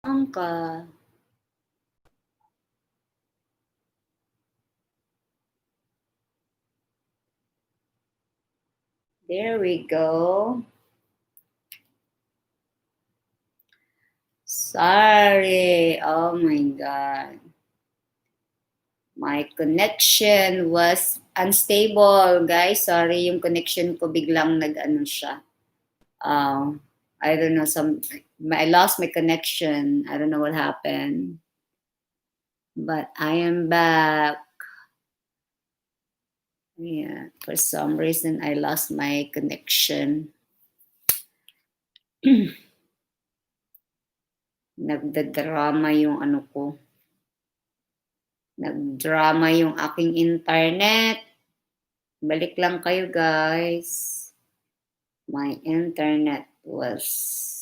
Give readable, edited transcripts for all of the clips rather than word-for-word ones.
Angka. There we go. Sorry. Oh my God. My connection was unstable, guys. Sorry, yung connection ko biglang nag-ano siya. I don't know, I lost my connection. I don't know what happened. But I am back. Yeah, for some reason I lost my connection. Nagdadrama yung ano ko. Nagdrama yung aking internet. Balik lang kayo, guys. My internet was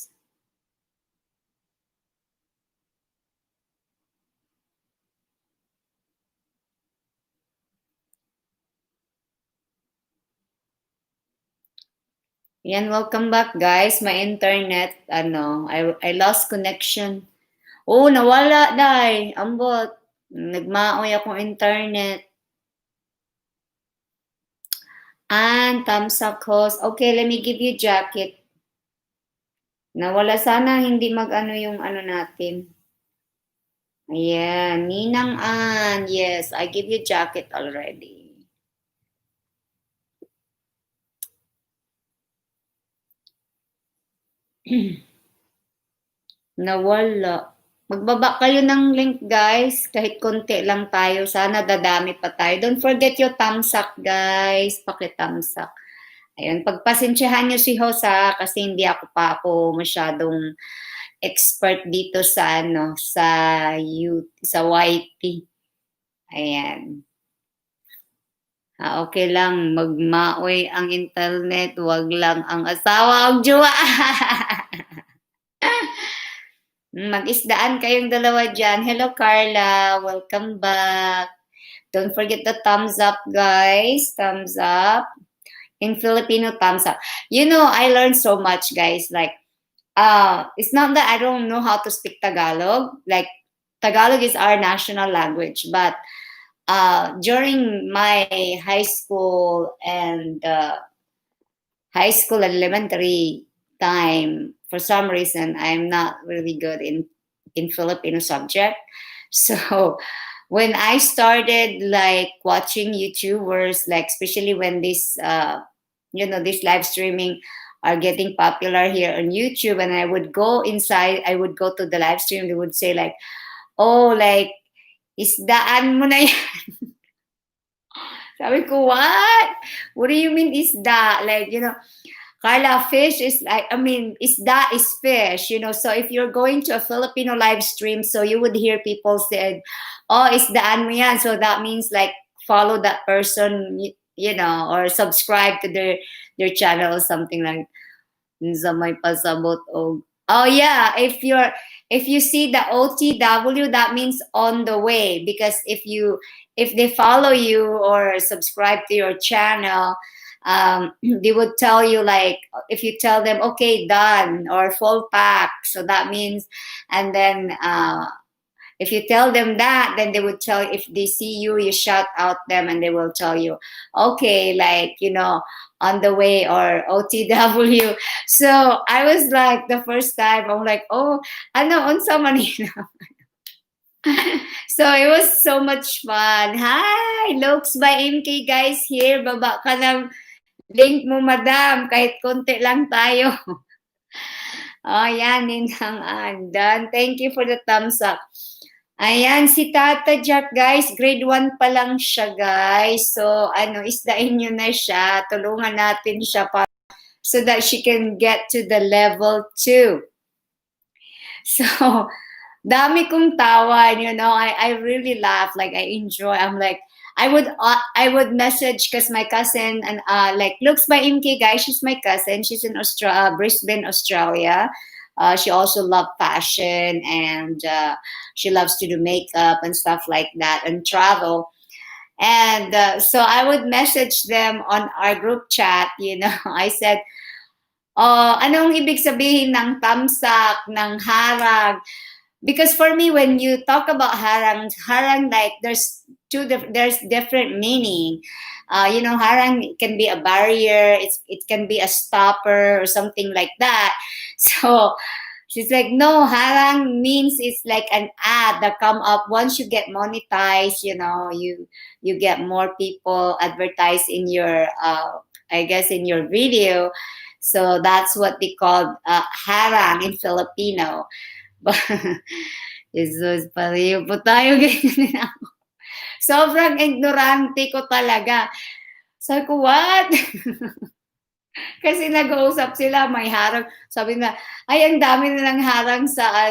Yan, welcome back, guys. My internet, I lost connection. Oh, nawala, day. Ambot. Nagmaoy akong internet. And thumbs up host. Okay, let me give you jacket. Nawala sana hindi mag-ano yung ano natin. Ayan, Ninang Ann. Yes, I give you jacket already. Nawala. Magbaba kayo ng link, guys. Kahit konti lang tayo. Sana dadami pa tayo. Don't forget your thumbs up, guys. Paki-thumbs up. Ayun, pagpasensyahan nyo si Hosa kasi hindi ako masyadong expert dito sa sa YT. Ayan. Okay lang, magmaoy ang internet, wag lang ang asawa ang jowa. Mag-isdaan kayong dalawa dyan. Hello, Carla. Welcome back. Don't forget the thumbs up, guys. Thumbs up. In Filipino, thumbs up. You know, I learned so much, guys. Like, it's not that I don't know how to speak Tagalog. Like, Tagalog is our national language. But during my high school and elementary time, for some reason, I'm not really good in Filipino subject. So when I started like watching YouTubers, like especially when this this live streaming are getting popular here on YouTube, and I would go inside, I would go to the live stream, they would say like, oh, like, isdaan mo na yan. Sabi ko, what? What do you mean isda? Like, Carla, fish is like, I mean, isda is fish, So if you're going to a Filipino live stream, so you would hear people say, oh, isdaan mo yan. So that means like follow that person, or subscribe to their channel or something like sa may pasabot o. Oh yeah, if you see the OTW, that means on the way, because if they follow you or subscribe to your channel, they would tell you like, if you tell them okay, done or full pack, so that means, and then if you tell them that, then they would tell, if they see you, you shout out them and they will tell you, okay, like, on the way or OTW. So I was like, the first time, I'm like, oh, ano, unsa man yun? So it was so much fun. Hi, Looks by MK guys here. Baba ka ng link mo, madam. Kahit konti lang tayo. Oh, yan, Ninang Done. Thank you for the thumbs up. Ayan, si Tata Jack, guys. Grade 1 pa lang siya, guys. So, isdain nyo na siya. Tulungan natin siya so that she can get to the level 2. So, dami kong tawa, I really laugh. Like, I enjoy. I'm like, I would message because my cousin and like Looks by MK, guys, she's my cousin. She's in Brisbane, Australia. She also loves fashion and she loves to do makeup and stuff like that and travel. And so I would message them on our group chat. I said, oh, anong ibig sabihin ng tamsak, ng harag? because for me, when you talk about harang, like there's different meaning. Harang can be a barrier. It can be a stopper or something like that. So she's like, no, harang means it's like an ad that come up once you get monetized. You get more people advertise in your, I guess, in your video. So that's what they call harang in Filipino. But Jesus, pareho po tayo ganyan na ako. Sobrang ignorante ko talaga. Sabi ko, what? Kasi nag-uusap sila, may harang. Sabi na, ay, ang dami nilang harang sa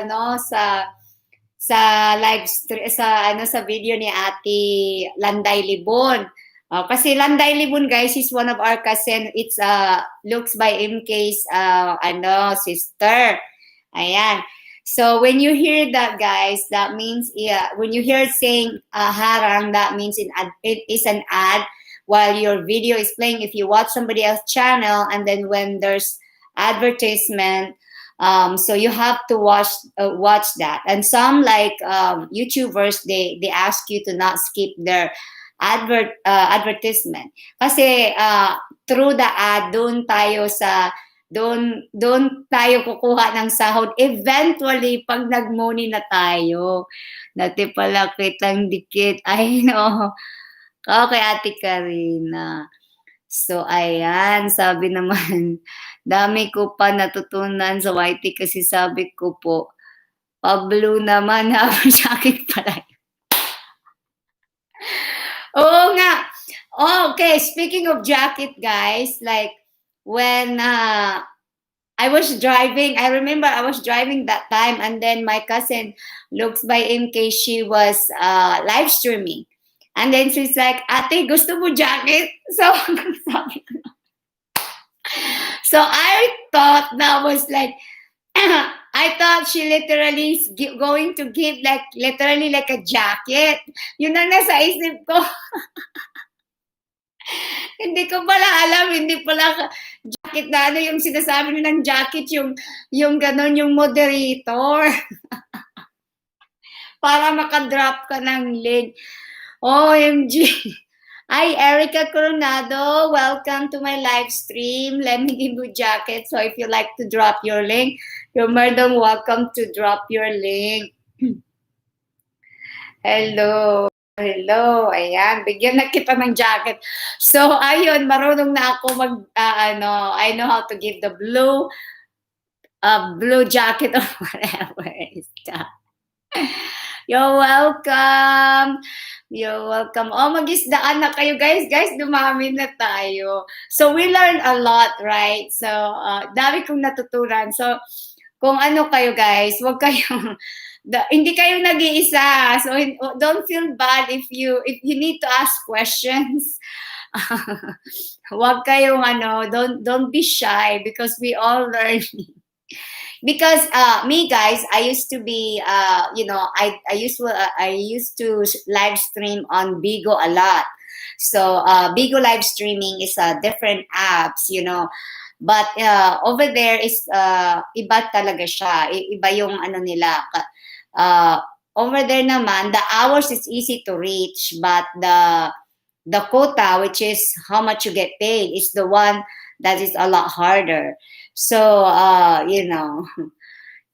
sa live stream, sa video ni Ate Landay Libon. Kasi Landay Libon, guys, is one of our cousin. It's Looks by MK's sister. Ayan. So when you hear that, guys, that means, when you hear saying harang, that means it is an ad while your video is playing. If you watch somebody else's channel, and then when there's advertisement, so you have to watch that. And some like YouTubers, they ask you to not skip their advertisement. Kasi through the ad, doon tayo kukuha ng sahod. Eventually, pag nag-money na tayo, dati pala kitang dikit. Ay, no. Okay, Ate Karina. So, ayan, sabi naman, dami ko pa natutunan sa YT kasi sabi ko po, Pablo naman, happy jacket pala. Oo nga. Okay, speaking of jacket, guys, like, when I was driving, I remember I was driving that time, and then my cousin Looks by MK, she was live streaming. And then she's like, Ate, gusto mo jacket? So, so I thought that was like, I thought she literally is going to give literally like a jacket. Yun ang nasa isip ko. Hindi ko pala alam, hindi pala jacket na yung sinasabi nilang jacket, yung ganon, yung moderator. Para makadrop ka ng link. OMG. Hi, Erica Coronado. Welcome to my live stream. Let me give you jacket. So if you like to drop your link, you're more than welcome to drop your link. Hello. Ayan, bigyan na kita ng jacket. So, ayun, marunong na ako I know how to give the blue jacket or whatever is that. You're welcome. Oh, mag-isdaan na kayo, guys. Guys, dumami na tayo. So, we learn a lot, right? So, dami kong natutunan. So, kung ano kayo, guys, wag kayong hindi kayo nag-iisa. So don't feel bad if you need to ask questions. Wag kayong don't be shy, because we all learn. Because me, guys, I used to be I used to live stream on Bigo a lot. So Bigo live streaming is a different apps, but over there is iba talaga siya. Iba yung nila. Over there naman, the hours is easy to reach, but the quota, which is how much you get paid, is the one that is a lot harder. So,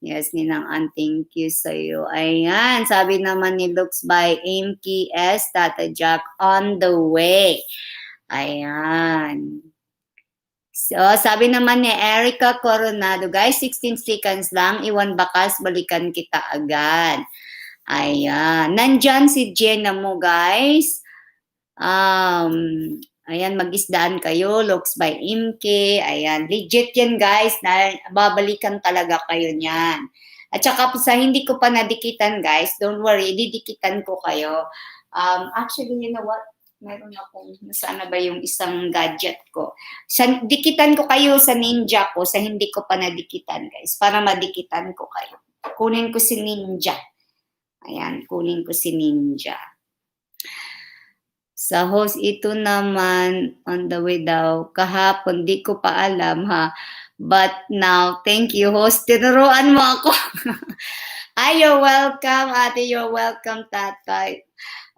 yes, Ninang Ann, thank you sa'yo. Ayan, sabi naman ni Looks by MKS, Tata Jack, on the way. Ayan. So, sabi naman ni Erica Coronado, guys, 16 seconds lang, iwan bakas, balikan kita agad. Ayan. Nandyan si Jenna mo, guys. Ayan, mag-isdaan kayo. Looks by MK. Ayan, legit yan, guys. Babalikan talaga kayo niyan. At saka sa hindi ko pa nadikitan, guys, don't worry, didikitan ko kayo. Actually, you know what? Meron akong, nasaan na ba yung isang gadget ko? Dikitan ko kayo sa Ninja ko, sa hindi ko pa nadikitan, guys, para madikitan ko kayo. Kunin ko si Ninja. Ayan, kunin ko si Ninja. Sa host, ito naman, on the way daw. Kahapon, di ko pa alam, ha? But now, thank you, host. Tinuruan mo ako. Ay, you're welcome, ate. You're welcome, tatay.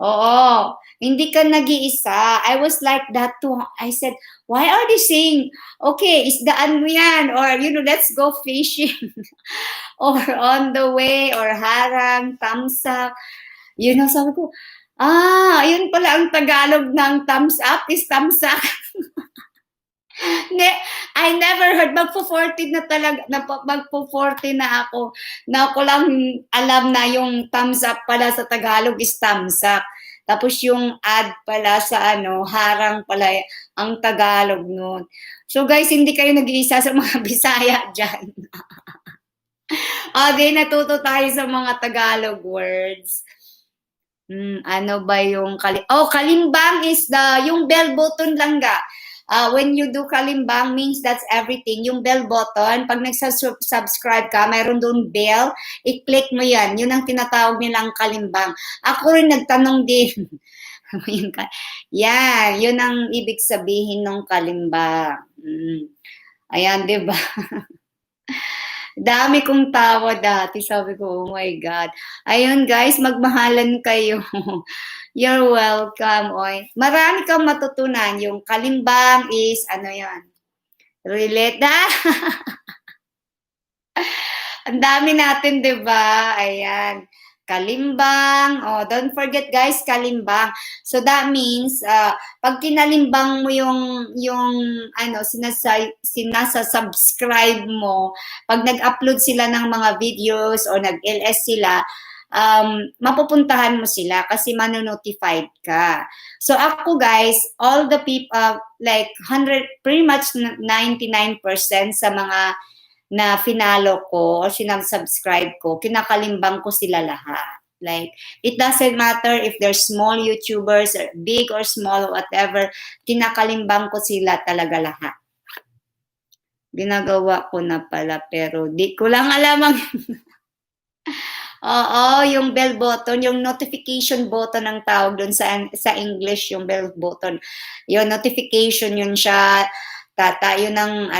Oo. Hindi ka nag-iisa. I was like that too. I said, why are they saying, okay, isdaan mo yan, or, let's go fishing, or on the way, or harang, thumbs up. Sabi ko, yun pala ang Tagalog ng thumbs up is thumbs up. I never heard, magpo-40 na talaga, magpo-40 na ako, na ako lang alam na yung thumbs up pala sa Tagalog is thumbs up. Tapos yung add pala sa harang pala ang Tagalog nun. So guys, hindi kayo nag-iisa sa mga Bisaya dyan. Natuto tayo sa mga Tagalog words. Ano ba yung kalimbang is yung bell button lang ga. When you do kalimbang means that's everything. Yung bell button, pag nagsasubscribe ka, mayroon doon bell, i-click mo yan. Yun ang tinatawag nilang kalimbang. Ako rin nagtanong din. Yan, yun ang ibig sabihin ng kalimbang. Ayan, di ba? Dami kong tawa dati. Sabi ko, oh my God. Ayun guys, magmahalan kayo. You're welcome. Oy. Marami kang matutunan. Yung kalimbang is, yan? Relate na? Ang dami natin, di ba? Ayan. Kalimbang. Don't forget guys, kalimbang. So that means, pag kinalimbang mo yung sinasa-subscribe mo, pag nag-upload sila ng mga videos or nag-LS sila, mapupuntahan mo sila kasi manonotified ka. So ako guys, all the people, like 100, pretty much 99% sa mga na finalo ko o sinasubscribe ko, kinakalimbang ko sila lahat. Like, it doesn't matter if they're small YouTubers, or big or small, whatever, kinakalimbang ko sila talaga lahat. Ginagawa ko na pala, pero di ko lang alam ang... Oo, yung bell button, yung notification button ang tawag doon sa English, yung bell button. Yung notification, yun siya, yun ang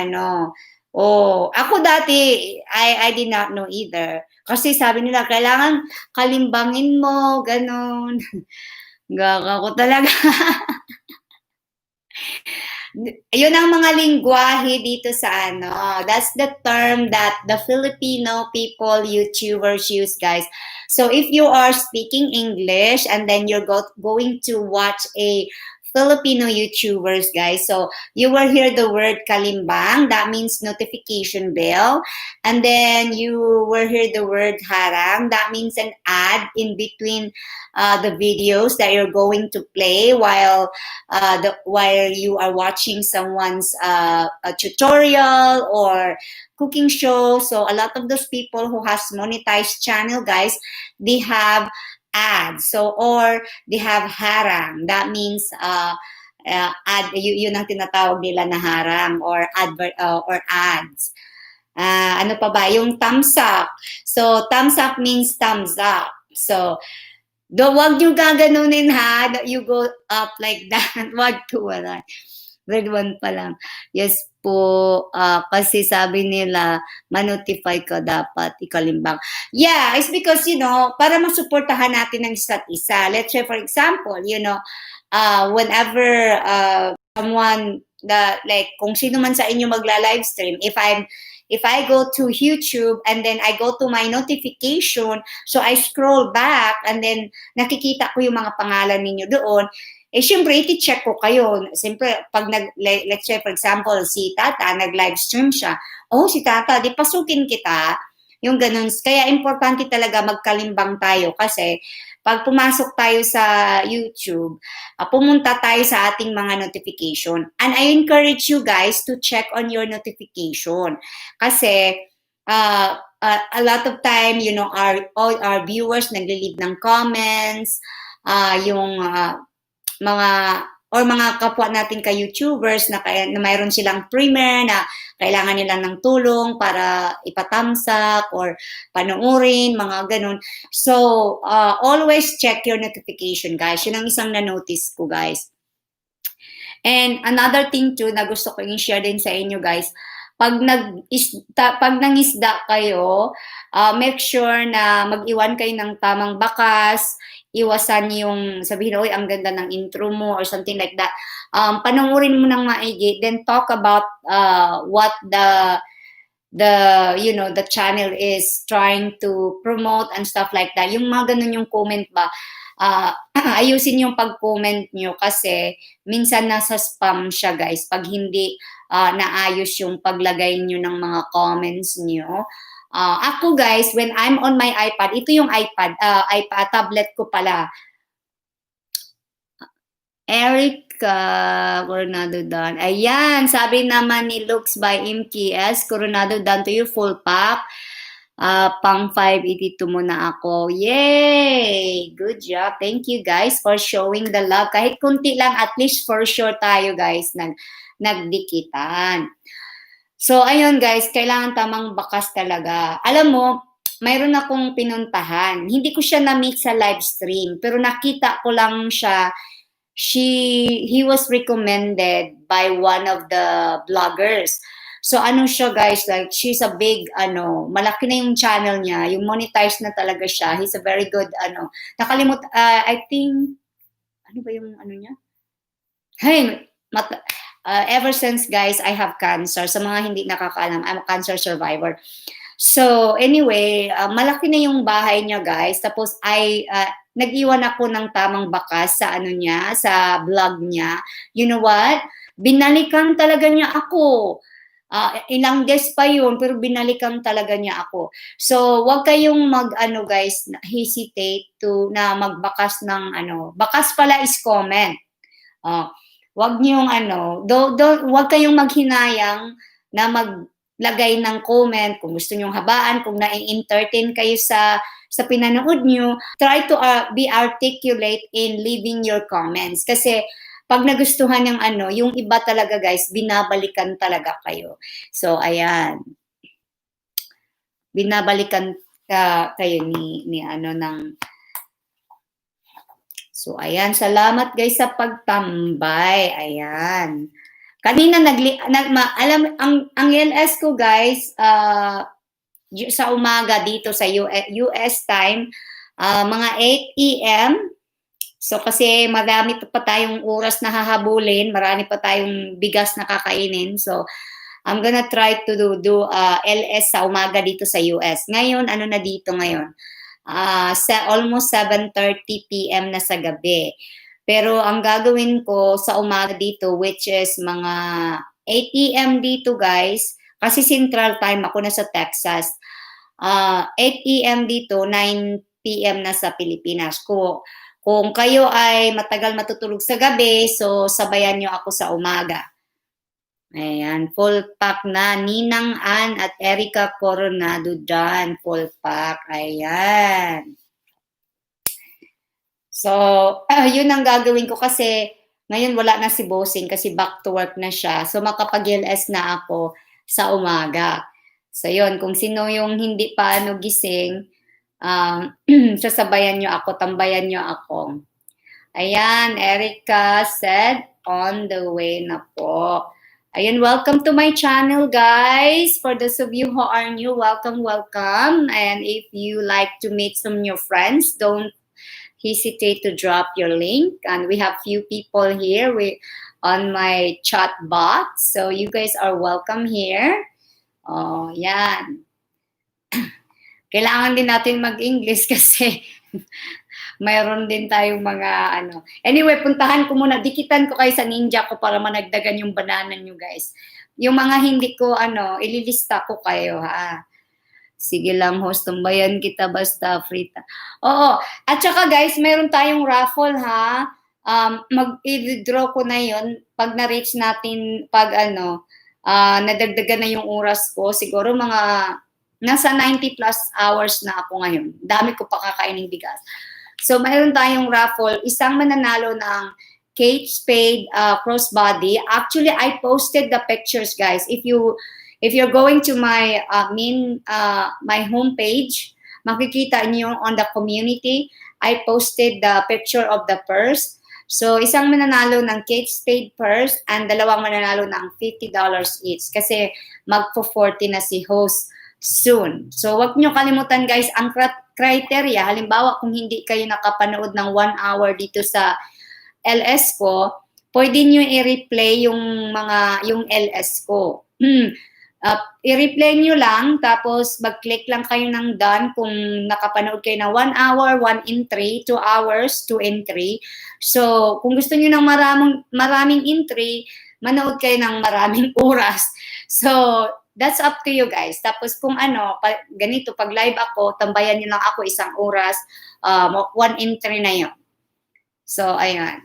ako dati, I did not know either. Kasi sabi nila, kailangan kalimbangin mo, ganun. Gaga ko talaga. Yun ang mga lingwahe dito sa That's the term that the Filipino people, YouTubers use, guys. So if you are speaking English and then you're going to watch a Filipino YouTubers, guys. So you will hear the word kalimbang. That means notification bell. And then you will hear the word harang. That means an ad in between the videos that you're going to play while you are watching someone's a tutorial or cooking show. So a lot of those people who has monetized channel, guys, they have ads. So, or they have harang. That means ad, yun ang tinatawag nila na harang or advert or ads. Ano pa ba? Yung thumbs up. So, thumbs up means thumbs up. So, wag nyo gaganunin ha. You go up like that. Wag to wala. Red one pa lang. Yes po, kasi sabi nila, manotify ka dapat, ikalimbang. Yeah, it's because, para masuportahan natin ng isa't isa. Let's say, for example, whenever someone, kung sino man sa inyo magla-livestream, if I go to YouTube and then I go to my notification, so I scroll back and then nakikita ko yung mga pangalan ninyo doon, syempre, iti-check ko kayo. Siyempre, pag let's say, for example, si Tata, nag-livestream siya. Si Tata, di pasukin kita. Yung ganun. Kaya importante talaga magkalimbang tayo kasi pag pumasok tayo sa YouTube, pumunta tayo sa ating mga notification. And I encourage you guys to check on your notification. Kasi, a lot of time, all our viewers nagli-leave ng comments, mga kapwa natin ka-YouTubers na mayroon silang premiere na kailangan nila ng tulong para ipatamsak or panoorin, mga ganun. So, always check your notification, guys. Yun ang isang na-notice ko, guys. And another thing too na gusto ko i-share din sa inyo, guys, pag nangisda kayo, make sure na mag-iwan kayo ng tamang bakas, iwasan yung sabihin, oy, ang ganda ng intro mo or something like that. Panoorin mo ng maigi, then talk about what the channel is trying to promote and stuff like that. Yung mga ganun yung comment ba, ayusin yung pag-comment nyo kasi minsan nasa spam siya, guys, pag hindi naayos yung paglagay nyo ng mga comments nyo. Ako, guys, when I'm on my iPad, ito yung iPad tablet ko pala. Erica Coronado Dan. Ayan, sabi naman ni Looks by MKS, Coronado Dan to you, full pack. Pang 582 muna ako. Yay! Good job. Thank you, guys, for showing the love. Kahit kunti lang, at least for sure tayo, guys, nagdikitan. So, ayun, guys, kailangan tamang bakas talaga. Alam mo, mayroon akong pinuntahan. Hindi ko siya na-meet sa live stream, pero nakita ko lang siya. He was recommended by one of the bloggers. So ano siya, guys, like she's a big malaki na yung channel niya, yung monetize na talaga siya. He's a very good I think ano ba yung niya? Hey, ever since, guys, I have cancer. Sa mga hindi nakakaalam, I'm a cancer survivor. So anyway, malaki na yung bahay niya, guys. Tapos nag-iwan ako ng tamang bakas sa niya, sa vlog niya. You know what? Binalikan talaga niya ako. Ilang days pa yun, pero binalikan talaga niya ako. So, wag kayong guys, hesitate na magbakas ng bakas pala is comment. Wag niyong wag kayong maghinayang na maglagay ng comment kung gusto niyong habaan, kung na-entertain kayo sa pinanood niyo, try to be articulate in leaving your comments. Kasi pag nagustuhan ng yung iba talaga, guys, binabalikan talaga kayo. So, ayan. Binabalikan kayo ni ng. So, ayan. Salamat, guys, sa pagtambay. Ayan. Kanina alam ang LS ko, guys, sa umaga dito sa US time, mga 8 AM. So kasi marami pa tayong oras na hahabulin, marami pa tayong bigas na kakainin. So I'm gonna try to do LS sa umaga dito sa US. Ngayon, na dito ngayon? Almost 7:30 PM na sa gabi. Pero ang gagawin ko sa umaga dito, which is mga 8 PM dito, guys, kasi Central Time, ako na sa Texas. 8 PM dito, 9 PM na sa Pilipinas. Kung kayo ay matagal matutulog sa gabi, so sabayan nyo ako sa umaga. Ayan, full pack na. Ninang Ann at Erica Coronado dyan. Full pack. Ayan. So, yun ang gagawin ko kasi ngayon wala na si Bossing kasi back to work na siya. So, makapag-LS na ako sa umaga. So, yun. Kung sino yung hindi pa gising, sasabayan nyo ako, tambayan nyo ako. Ayan, Erica said, on the way na po. Ayan, welcome to my channel, guys. For those of you who are new, welcome, welcome. And if you like to meet some new friends, don't hesitate to drop your link. And we have few people here on my chat box. So you guys are welcome here. Oh, yan. Kailangan din natin mag-English kasi mayroon din tayong mga Anyway, puntahan ko muna. Dikitan ko kayo sa ninja ko para managdagan yung banana nyo, guys. Yung mga hindi ko, ililista ko kayo, ha. Sige lang, host. Tumbayan kita basta frita. Oo. At saka, guys, mayroon tayong raffle, ha. Mag-i-draw ko na yun pag na-reach natin, pag nadagdagan na yung oras ko. Siguro mga nasa 90 plus hours na ako ngayon. Dami ko pa kakainin bigas. So, mayroon tayong raffle. Isang mananalo ng Kate Spade crossbody. Actually, I posted the pictures, guys. If you're going to my my homepage, makikita niyo on the community, I posted the picture of the purse. So, isang mananalo ng Kate Spade purse and dalawang mananalo ng $50 each kasi magpo-40 na si host soon. So, wag nyo kalimutan guys, ang criteria, halimbawa kung hindi kayo nakapanood ng 1 hour dito sa LS ko, pwede nyo i-replay yung LS ko. I-replay nyo lang, tapos mag-click lang kayo ng done kung nakapanood kayo ng 1 hour, 1 in 3, 2 hours, 2 in 3. So, kung gusto nyo ng maraming in 3, manood kayo ng maraming oras. So, that's up to you guys. Tapos kung ganito, pag live ako, tambayan nyo lang ako isang oras, 1 in 3 na yun. So, ayan.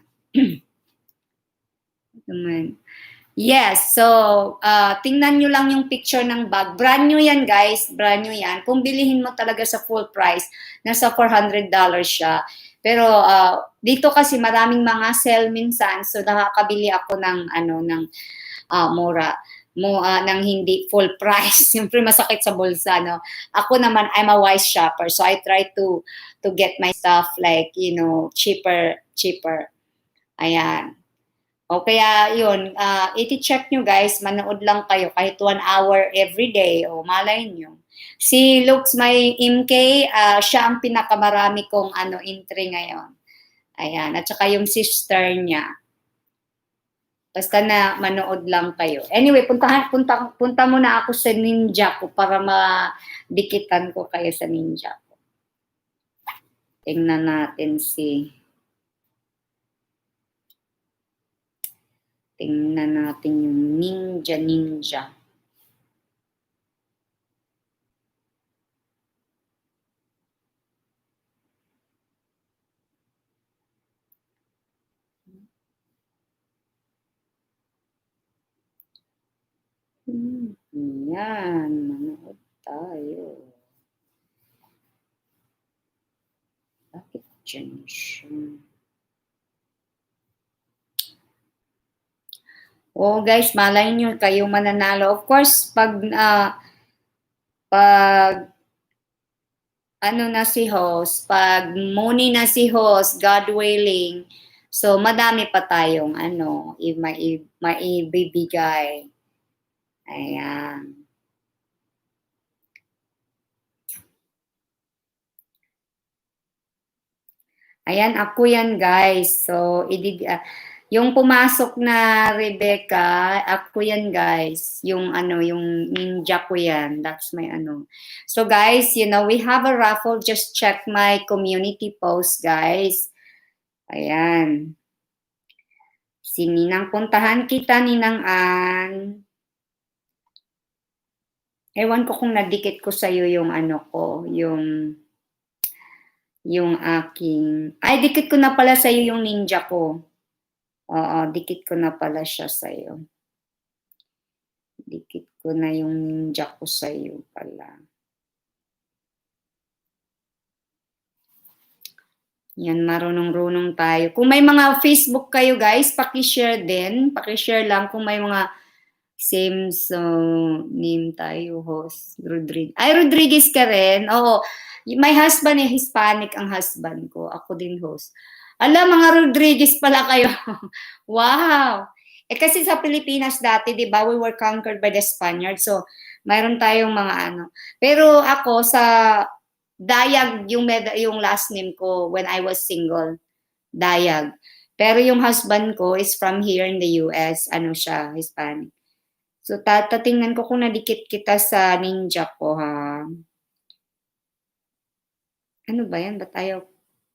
Yes, so tingnan nyo lang yung picture ng bag. Brand new yan guys, brand new yan. Kung bilihin mo talaga sa full price, nasa $400 siya. Pero dito kasi maraming mga sale minsan, so nakakabili ako ng mura ng hindi full price. Siyempre masakit sa bulsa, no? Ako naman, I'm a wise shopper, so I try to get my stuff like, cheaper. Ayan. O kaya yun, iti-check nyo guys, manood lang kayo kahit 1 hour every day, o malay nyo. Si Lux may MK, siya ang pinakamarami kong entry ngayon. Ayan, at saka yung sister niya. Basta na manood lang kayo. Anyway, punta muna ako sa ninja ko para madikitan ko kayo sa ninja ko. Tingnan natin Tingnan natin yung ninja. Yan, manood tayo. Bakit dyan siya? Oh, guys, malay nyo kayo mananalo. Of course, pag na si host, pag money na si host, God willing, so madami pa tayong maibibigay. Ayan. Ayan, ako yan guys. So, yung pumasok na Rebecca, ako yan guys. Yung yung ninja ko yan. That's my So guys, we have a raffle. Just check my community post guys. Ayan. Si Ninang, puntahan kita Ninang Ann. Ewan ko kung nadikit ko sa'yo yung yung aking, ay dikit ko na pala sa'yo yung ninja ko. Oo, dikit ko na pala siya sa'yo. Dikit ko na yung ninja ko sa'yo pala. Yan, marunong-runong tayo. Kung may mga Facebook kayo guys, paki-share din. Paki-share lang kung may mga same name tayo, host. Rodriguez. Ay, Rodriguez ka rin. Oo. My husband Hispanic ang husband ko. Ako din host. Alam, mga Rodriguez pala kayo. Wow! Kasi sa Pilipinas dati, di ba, we were conquered by the Spaniards. So, mayroon tayong mga Pero ako, sa Dayag, yung last name ko when I was single. Dayag. Pero yung husband ko is from here in the US. Siya, Hispanic. So, tatingnan ko kung nadikit kita sa ninja ko, ha? Ano ba yan? Ba't ayaw?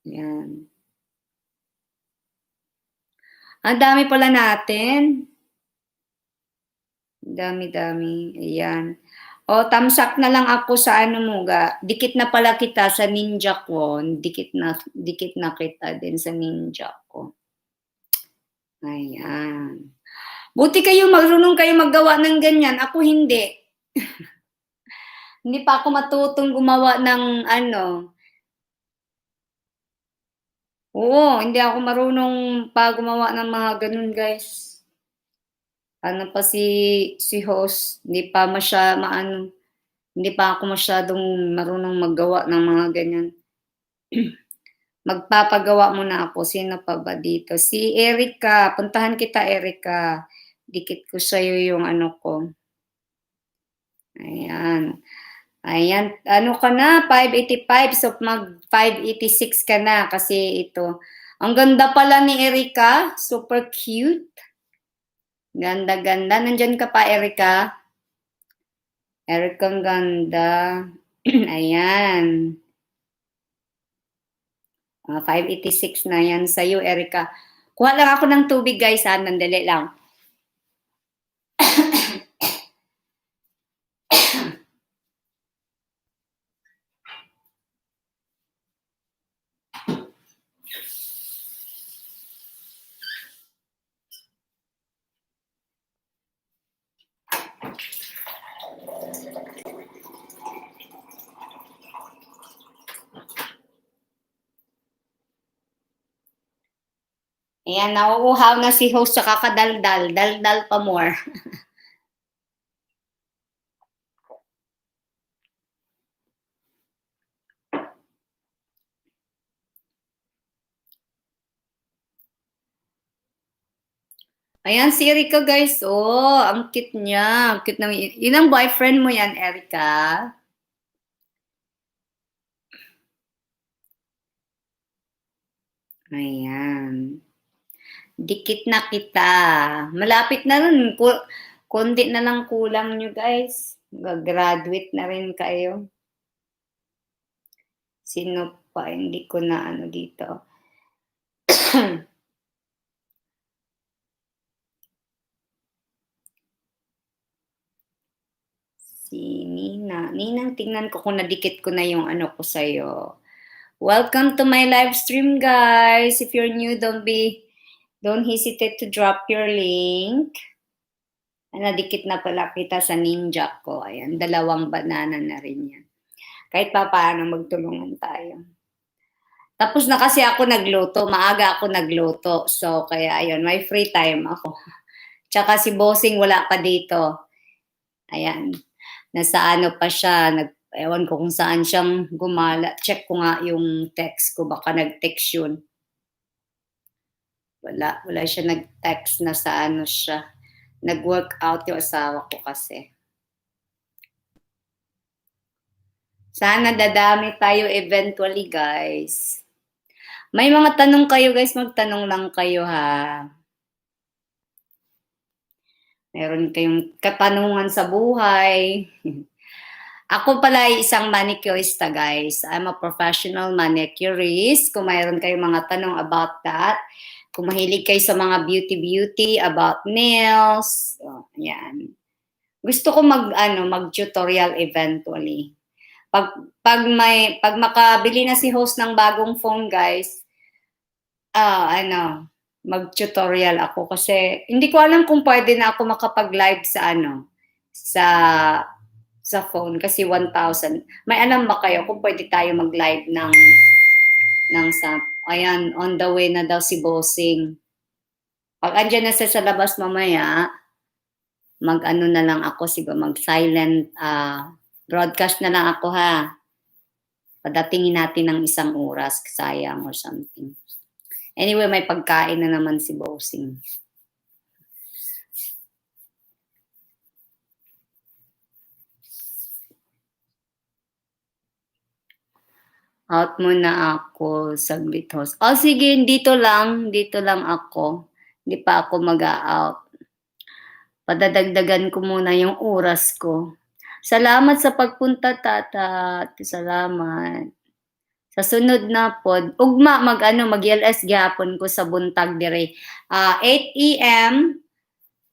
Yan. Ang dami pala natin. Dami-dami. Ayan. O, tamsak na lang ako sa dikit na pala kita sa ninja ko. Dikit na kita din sa ninja ko. Ayan. Buti marunong kayo maggawa ng ganyan. Ako hindi. Hindi pa ako matutong gumawa ng Oo, hindi ako marunong pa gumawa ng mga ganun, guys. Pa si host, hindi pa hindi pa ako masyadong marunong maggawa ng mga ganyan. Magpapagawa muna ako. Sino pa ba dito? Si Erica. Puntahan kita, Erica. Dikit ko sa'yo yung ano ko. Ayan. Ayan. Ano ka na? 585. So, mag 586 ka na kasi ito. Ang ganda pala ni Erica. Super cute. Ganda-ganda. Nandyan ka pa, Erica? Erica, ang ganda. Ayan. 586 na yan sa'yo, Erica. Kuha lang ako ng tubig, guys, ha? Nandali lang. Ayan, nauuhaw na si host sa kakadaldal. Daldal pa more. Ayan, si Erika, guys. Oh, ang cute niya. Ang cute na. Yun ang boyfriend mo yan, Erika. Ayan. Dikit na kita. Malapit na rin. Kundi na lang kulang nyo, guys. Graduate na rin kayo. Sino pa? Hindi ko na ano dito. Si Nina. Ninang, tingnan ko kung nadikit ko na yung ano ko sa'yo. Welcome to my live stream, guys. If you're new, don't hesitate to drop your link. Nadikit na pala kita sa ninja ko. Ayan, 2 banana na rin yan. Kahit pa paano magtulungan tayo. Tapos na kasi ako nagluto. Maaga ako nagluto. So, kaya ayun, may free time ako. Tsaka si Bossing wala pa dito. Ayan. Nasa ano pa siya. Ewan ko kung saan siyang gumala. Check ko nga yung text ko. Baka nag-text yun. Wala siya nag-text na sa ano siya. Nag-workout yung asawa ko kasi. Sana dadami tayo eventually, guys. May mga tanong kayo, guys. Magtanong lang kayo, ha. Meron kayong katanungan sa buhay. Ako pala ay isang manicurista, guys. I'm a professional manicurist. Kung mayroon kayong mga tanong about that, kung mahilig kayo sa mga beauty, about nails, yan. Gusto ko mag-tutorial eventually. Pag makabili na si host ng bagong phone, guys, mag-tutorial ako kasi hindi ko alam kung pwede na ako makapag-live sa phone kasi 1,000. May alam ba kayo kung pwede tayo mag-live ayan, on the way na daw si Bossing. Pag andyan na sa labas mamaya, mag-ano na lang ako, siguro mag-silent broadcast na lang ako, ha. Padatingin natin ng 1 oras, sayang or something. Anyway, may pagkain na naman si Bossing. Out muna ako, saglit host. Sige, dito lang ako. Hindi pa ako mag-out. Padadagdagan ko muna yung oras ko. Salamat sa pagpunta, Tata. Salamat. Sa sunod na pod, ugma mag-LS gyapon ko sa buntag dire. 8 AM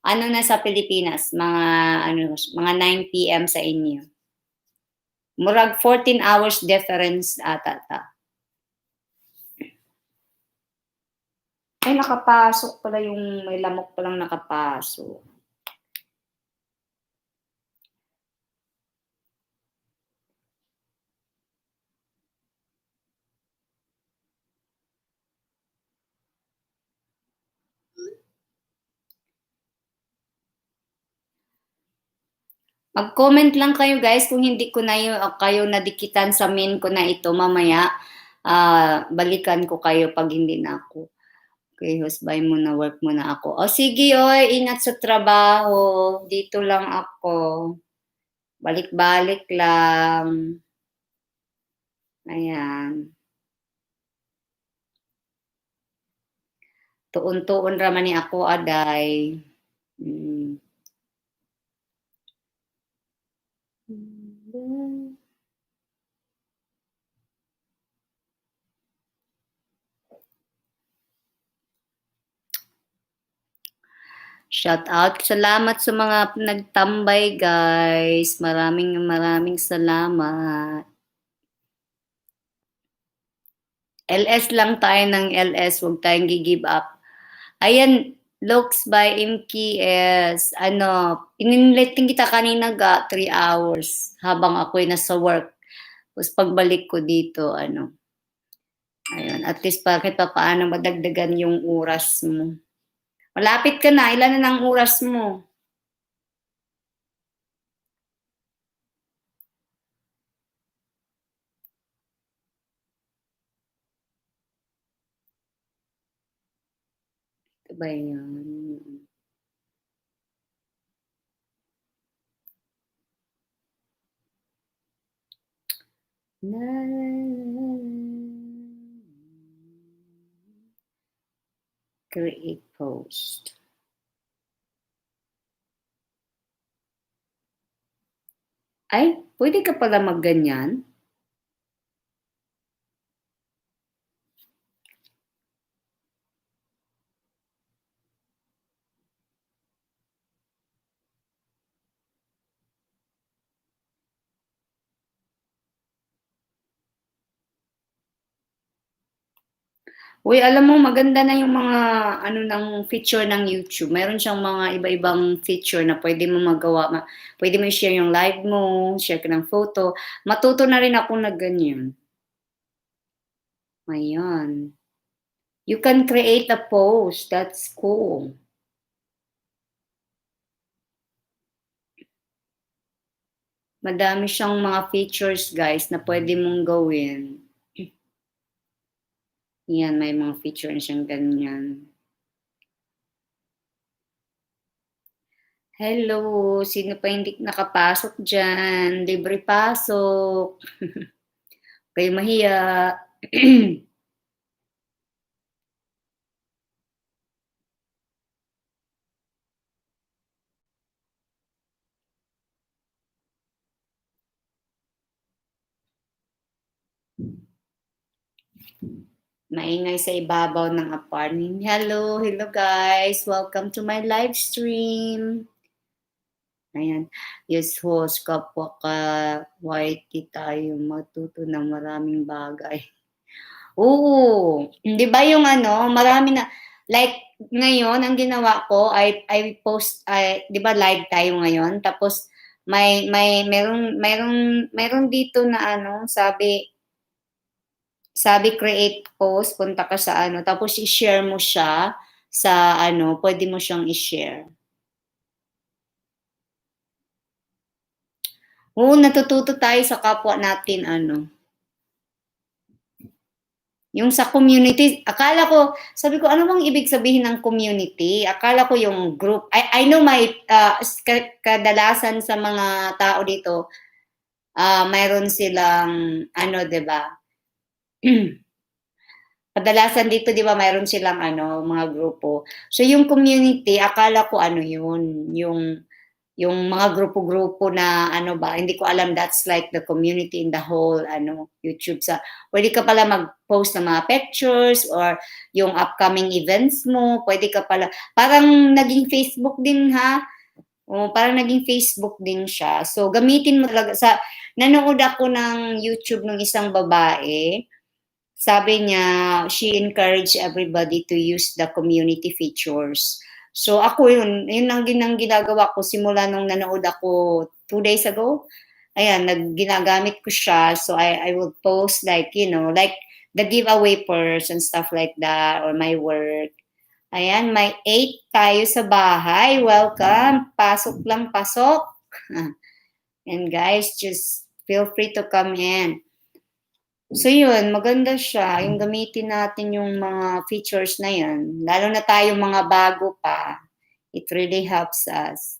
na sa Pilipinas, mga 9 PM sa inyo. Murag 14 hours difference ata ta. Ay, nakapasok pala yung may lamok palang nakapasok. Mag-comment lang kayo, guys, kung hindi ko na kayo nadikitan sa main ko na ito mamaya. balikan ko kayo 'pag hindi na ako. Okay, husbay muna, work muna ako. O sige, oy, ingat sa trabaho. Dito lang ako. Balik-balik lang. Ayan. Tuon-tuon raman ni ako aday. Mm. Shout out. Salamat sa mga nagtambay, guys. Maraming maraming salamat. LS lang tayo ng LS, huwag tayong gi-give up. Ayan, looks by MKS. Ano, ininlitin kita kanina ga 3 hours habang ako'y nasa work. Tapos pagbalik ko dito, ano, ayun, at least kahit papaano madagdagan yung oras mo. Malapit ka na, ilan na ng oras mo? Ito ba yan? Create post. Ay, pwede ka pala magganyan? Uy, alam mo maganda na yung mga ano ng feature ng YouTube. Meron siyang mga iba-ibang feature na pwede mo magawa. Pwede mo i-share yung live mo, share ka ng photo. Matuto na rin ako na ganyan. Ayan. You can create a post. That's cool. Madami siyang mga features, guys, na pwede mong gawin. Yan, may mga feature na siyang ganyan. Hello, sino pa hindi nakapasok dyan? Libre pasok. Kayo mahiya. Maingay sa ibabaw ng apartment. Hello, hello guys. Welcome to my live stream. Ayan. Yes, host, kapwa ka white tayo matuto ng maraming bagay. Oo. Di ba yung ano, marami na, like, ngayon, ang ginawa ko, I post, di ba live tayo ngayon? Tapos, meron dito na ano, sabi create post, punta ka sa ano, tapos i-share mo siya sa ano, pwede mo siyang i-share. Oo, natututo tayo sa kapwa natin ano. Yung sa community, akala ko, sabi ko, ano bang ibig sabihin ng community? Akala ko yung group. I know may kadalasan sa mga tao dito, mayroon silang, ano, 'di ba? Kadalasan dito 'di ba mayroon silang ano, mga grupo. So yung community akala ko ano yun, yung mga grupo-grupo na ano ba, hindi ko alam that's like the community in the whole ano, YouTube sa puwede ka pala mag-post ng mga pictures or yung upcoming events mo, puwede ka pala parang naging Facebook din ha, oo, parang naging Facebook din siya. So gamitin mo talaga sa nanood ako ng YouTube nung isang babae, sabi niya, she encouraged everybody to use the community features. So ako yun ang ginagawa ko simula nung nanood ako 2 days ago. Ayan, ginagamit ko siya. So I will post like, you know, like the giveaway purse and stuff like that or my work. Ayan, may 8 tayo sa bahay. Welcome. Pasok lang, pasok. And guys, just feel free to come in. So yun, maganda siya, yung gamitin natin yung mga features na yan, lalo na tayong mga bago pa, it really helps us.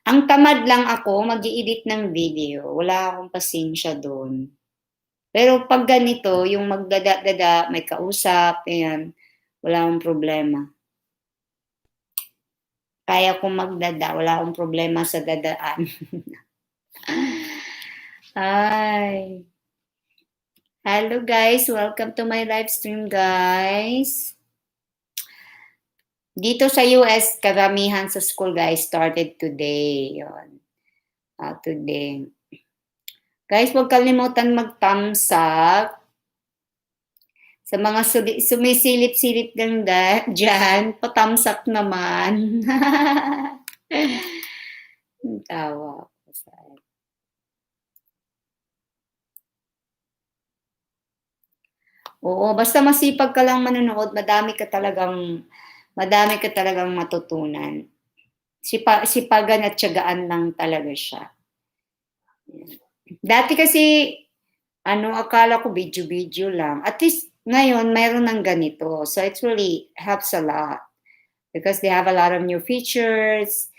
Ang tamad lang ako mag-i-edit ng video, wala akong pasensya dun. Pero 'pag ganito, yung magdada-dada, may kausap, ayan, wala akong problema. Kaya kong magdada, wala akong problema sa dadaan. Ay. Hello guys, welcome to my live stream guys. Dito sa US, karamihan sa school guys started today. Yun. Today. Guys, huwag kalimutan mag-thumbs up. Sa mga sumisilip-silip lang dyan, pa-thumbs up naman. Tawa ko sa Oo, basta masipag ka lang manonood, madami ka talagang matutunan. Sipagan at tiyagaan lang talaga siya. Dati kasi, akala ko video-video lang. At least, ngayon, mayroon ng ganito. So, it really helps a lot. Because they have a lot of new features.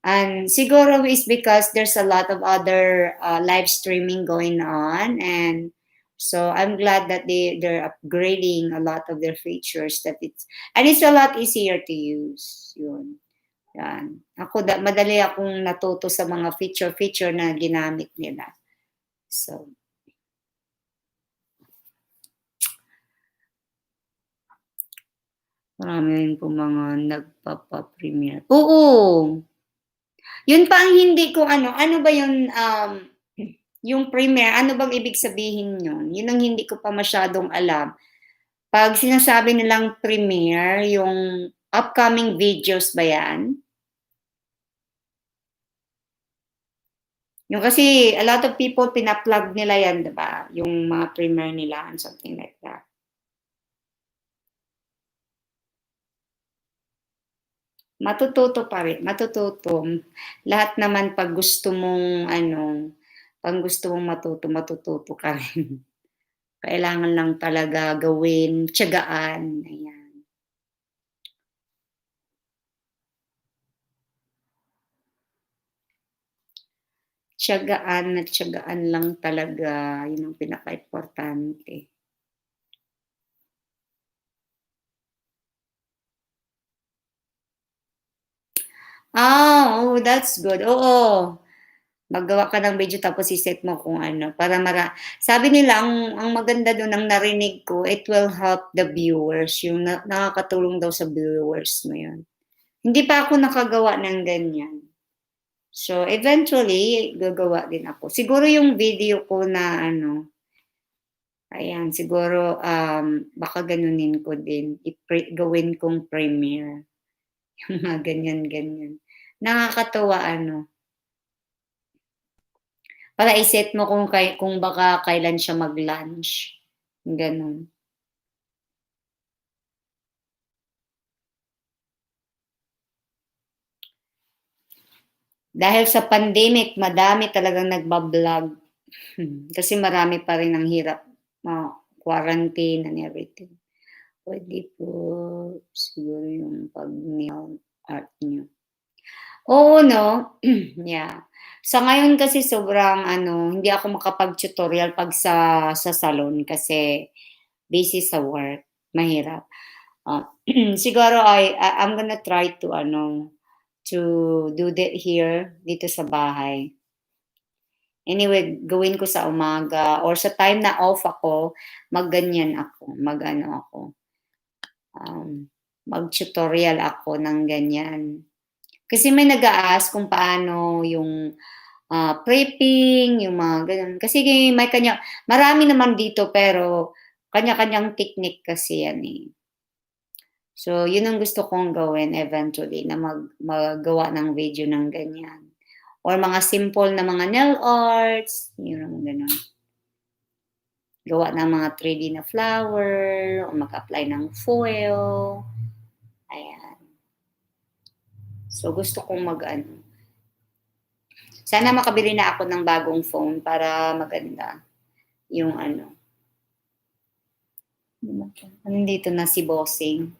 And siguro is because there's a lot of other live streaming going on. And so, I'm glad that they're upgrading a lot of their features. And it's a lot easier to use. Yun. Yan. Madali akong natuto sa mga feature na ginamit nila. So, marami rin po mga nagpapa-premiere. Oo! Yun pa ang hindi ko ano ba yun, yung premiere, ano bang ibig sabihin yun? Yun ang hindi ko pa masyadong alam. 'Pag sinasabi nilang premiere, yung upcoming videos ba yan? Yung kasi a lot of people pina-plug nila yan, 'di ba? Yung mga premiere nila and something like that. Matututo. Lahat naman 'pag gusto mong 'pag gusto mong matuto, matututo ka rin. Kailangan lang talaga gawin, tiyagaan, ayan. Tiyagaan at tiyagaan lang talaga, yun ang pinakaimportante. Oh, that's good, oo. Maggawa ka ng video tapos i-set mo kung para sabi nila ang maganda dun ang narinig ko, it will help the viewers, yung nakakatulong daw sa viewers mo yun. Hindi pa ako nakagawa ng ganyan. So, eventually, gagawa din ako. Siguro yung video ko na ayan, siguro baka ganunin ko din, gawin kong premiere. Yung mga ganyan-ganyan. Nakakatuwa para i-set mo kung baka kailan siya mag-launch, gano'n. Dahil sa pandemic, madami talagang nagba-vlog. Kasi marami pa rin ang hirap, quarantine and everything. Puwede po siguro yung pag-nail art niyo. Oo 'no, yeah. Sa ngayon kasi sobrang hindi ako makapag-tutorial 'pag sa salon kasi busy sa work, mahirap. Siguro I'm gonna try to do that here, dito sa bahay. Anyway, gawin ko sa umaga or sa time na off ako, mag-ganyan ako, mag-tutorial ako ng ganyan. Kasi may nag-a-ask kung paano yung, prepping, yung mga gano'n. Kasi marami naman dito pero kanya-kanyang technique kasi yan, eh. So, yun ang gusto kong gawin eventually na maggawa ng video ng ganyan. Or mga simple na mga nail arts, yung gano'n. Gawa ng mga 3D na flower o mag-apply ng foil, ayan. So, gusto kong sana makabili na ako ng bagong phone para maganda. yung ano. Nandito na si Bossing.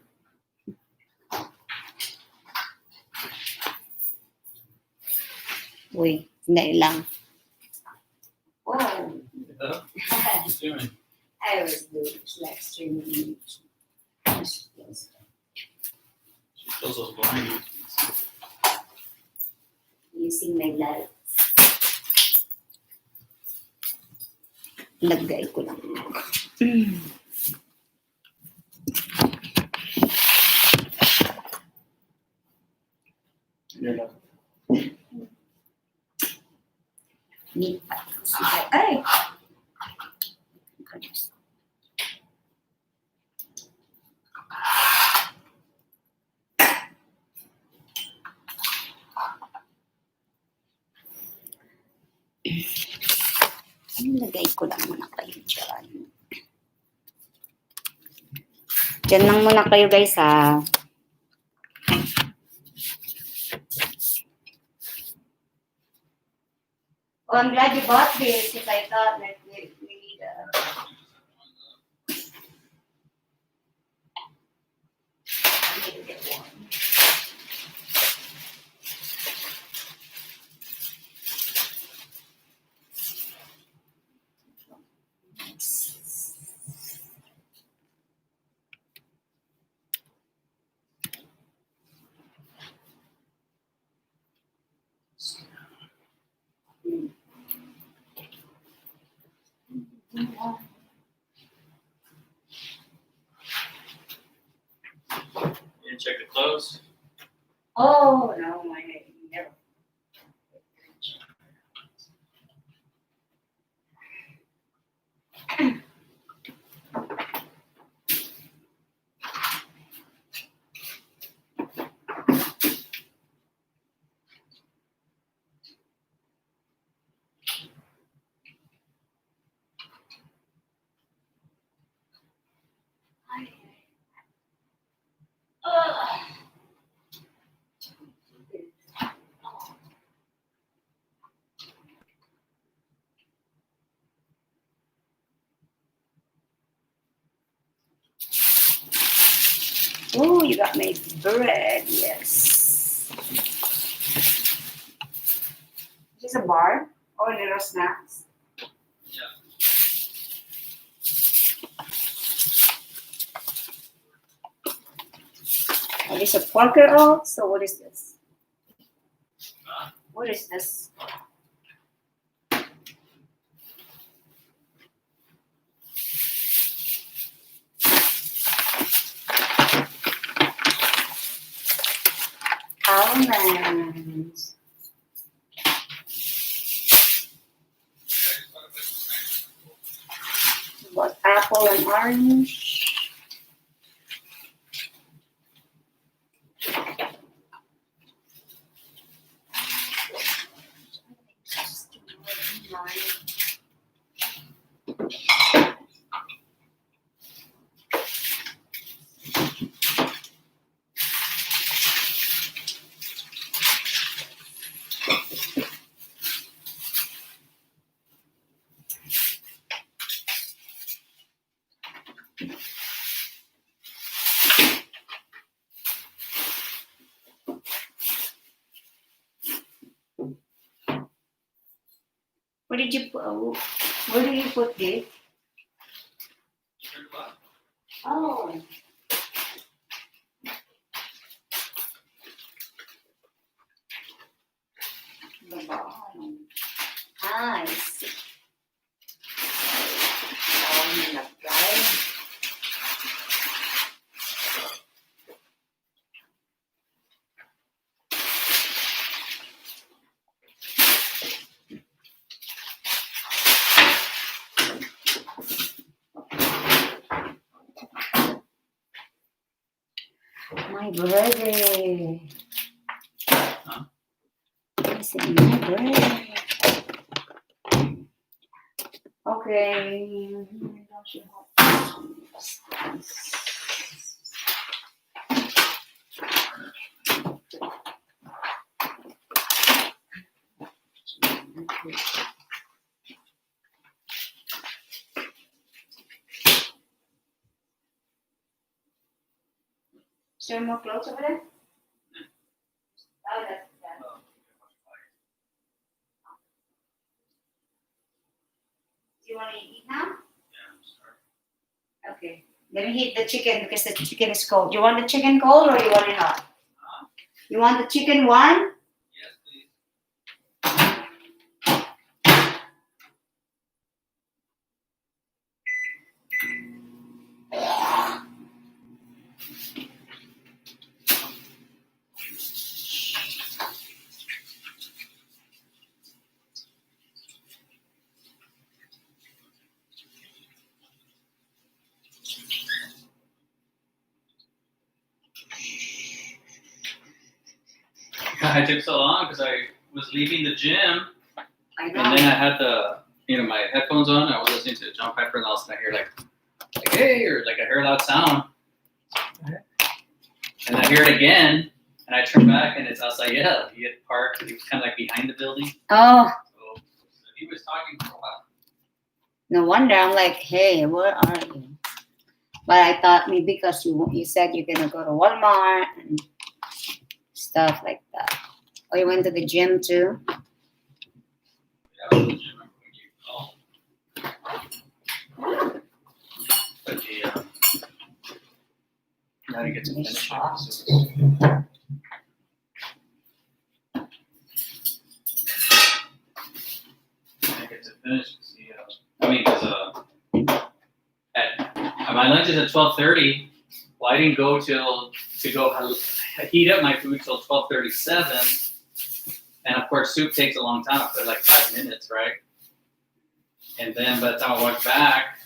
Uy, hindi lang. Oh. What was doing? I was doing live streaming. She fills those blind. Using my light. Lagay ko lang. You're not. Meat. Ay! Lagay ko lang muna kayo dyan. Dyan lang muna kayo guys ha. Oh, I'm glad you bought this because I thought that we need I need to get one. You didn't check the clothes? Oh, no, I never. Oh, you got my bread, yes. Is this a bar or little snacks? Yeah. Oh, this a porker also? What is this? What is this? Almonds. What, apple and orange? Where did you put? Where did you put this? Oh. The bottom. Ah, I see. Oh, nilagay. My bread. Huh? I said my bread. Okay. Is there more clothes over there? Oh, that's that. Oh, Do you want to eat now? yeah, I'm sorry. Okay. Let me heat the chicken because the chicken is cold. You want the chicken cold or you want it hot? Huh? You want the chicken warm? Yes, please. I took so long because I was leaving the gym, I and then I had my headphones on. I was listening to John Piper, and all of a sudden I hear like hey, or like I heard a loud sound, and I hear it again, and I turn back, and it's outside. Yeah, he had parked. He was kind of like behind the building. Oh, So he was talking for a while. no wonder. I'm like, hey, where are you? But I thought maybe because you said you're gonna go to Walmart and stuff like that. Or you went to the gym too? Yeah, I was in the gym when you called. But the now to get to finish it. So I get to finish. Because my lunch is at 12:30. Well, I didn't go to heat up my food till 12:37, and of course soup takes a long time, for like 5 minutes, right? And then by the time I walk back,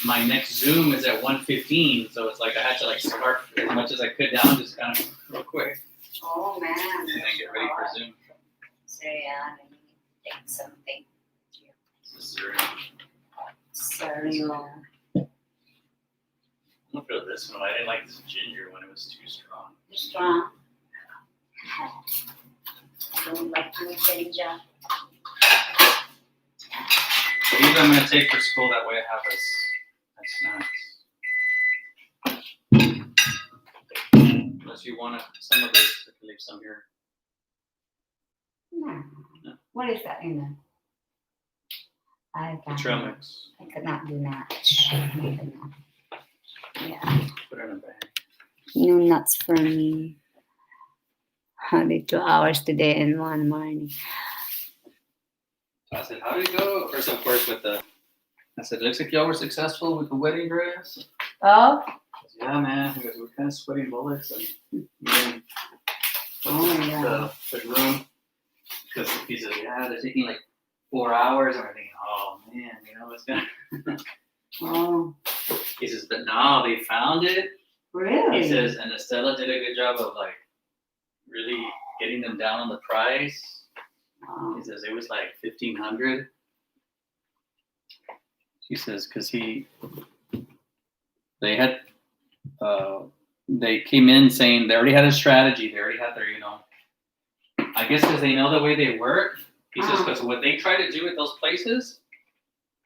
my next Zoom is at 1:15, so it's like I had to like scarf as much as I could down, just kind of real quick, Oh man. and then get ready for Zoom. So yeah, let me take something. This is cereal. Cereal. I'm gonna feel this one. I didn't like this ginger when it was too strong. You're strong. I don't like to change up. These I'm gonna take for school. That way I have snacks. Unless you want some of this, I can leave some here. No. No. What is that in there? The trail mix. I could not do that. Yeah. Put it in a bag. No nuts for me. Only 2 hours today and 1 morning. So I said, how did it go? First, of course, I said, looks like y'all were successful with the wedding dress. Oh? He goes, yeah, man. He goes, we're kind of sweating bullets. And then Yeah. the groom, because he said, yeah, they're taking like 4 hours. And we're thinking, oh, man, it's going to. Oh. He says, but no, they found it. Really? He says, and Estella did a good job of like really getting them down on the price. Oh. He says it was like $1,500. He says because they came in saying they already had a strategy. They already had their I guess because they know the way they work. He says because what they try to do at those places.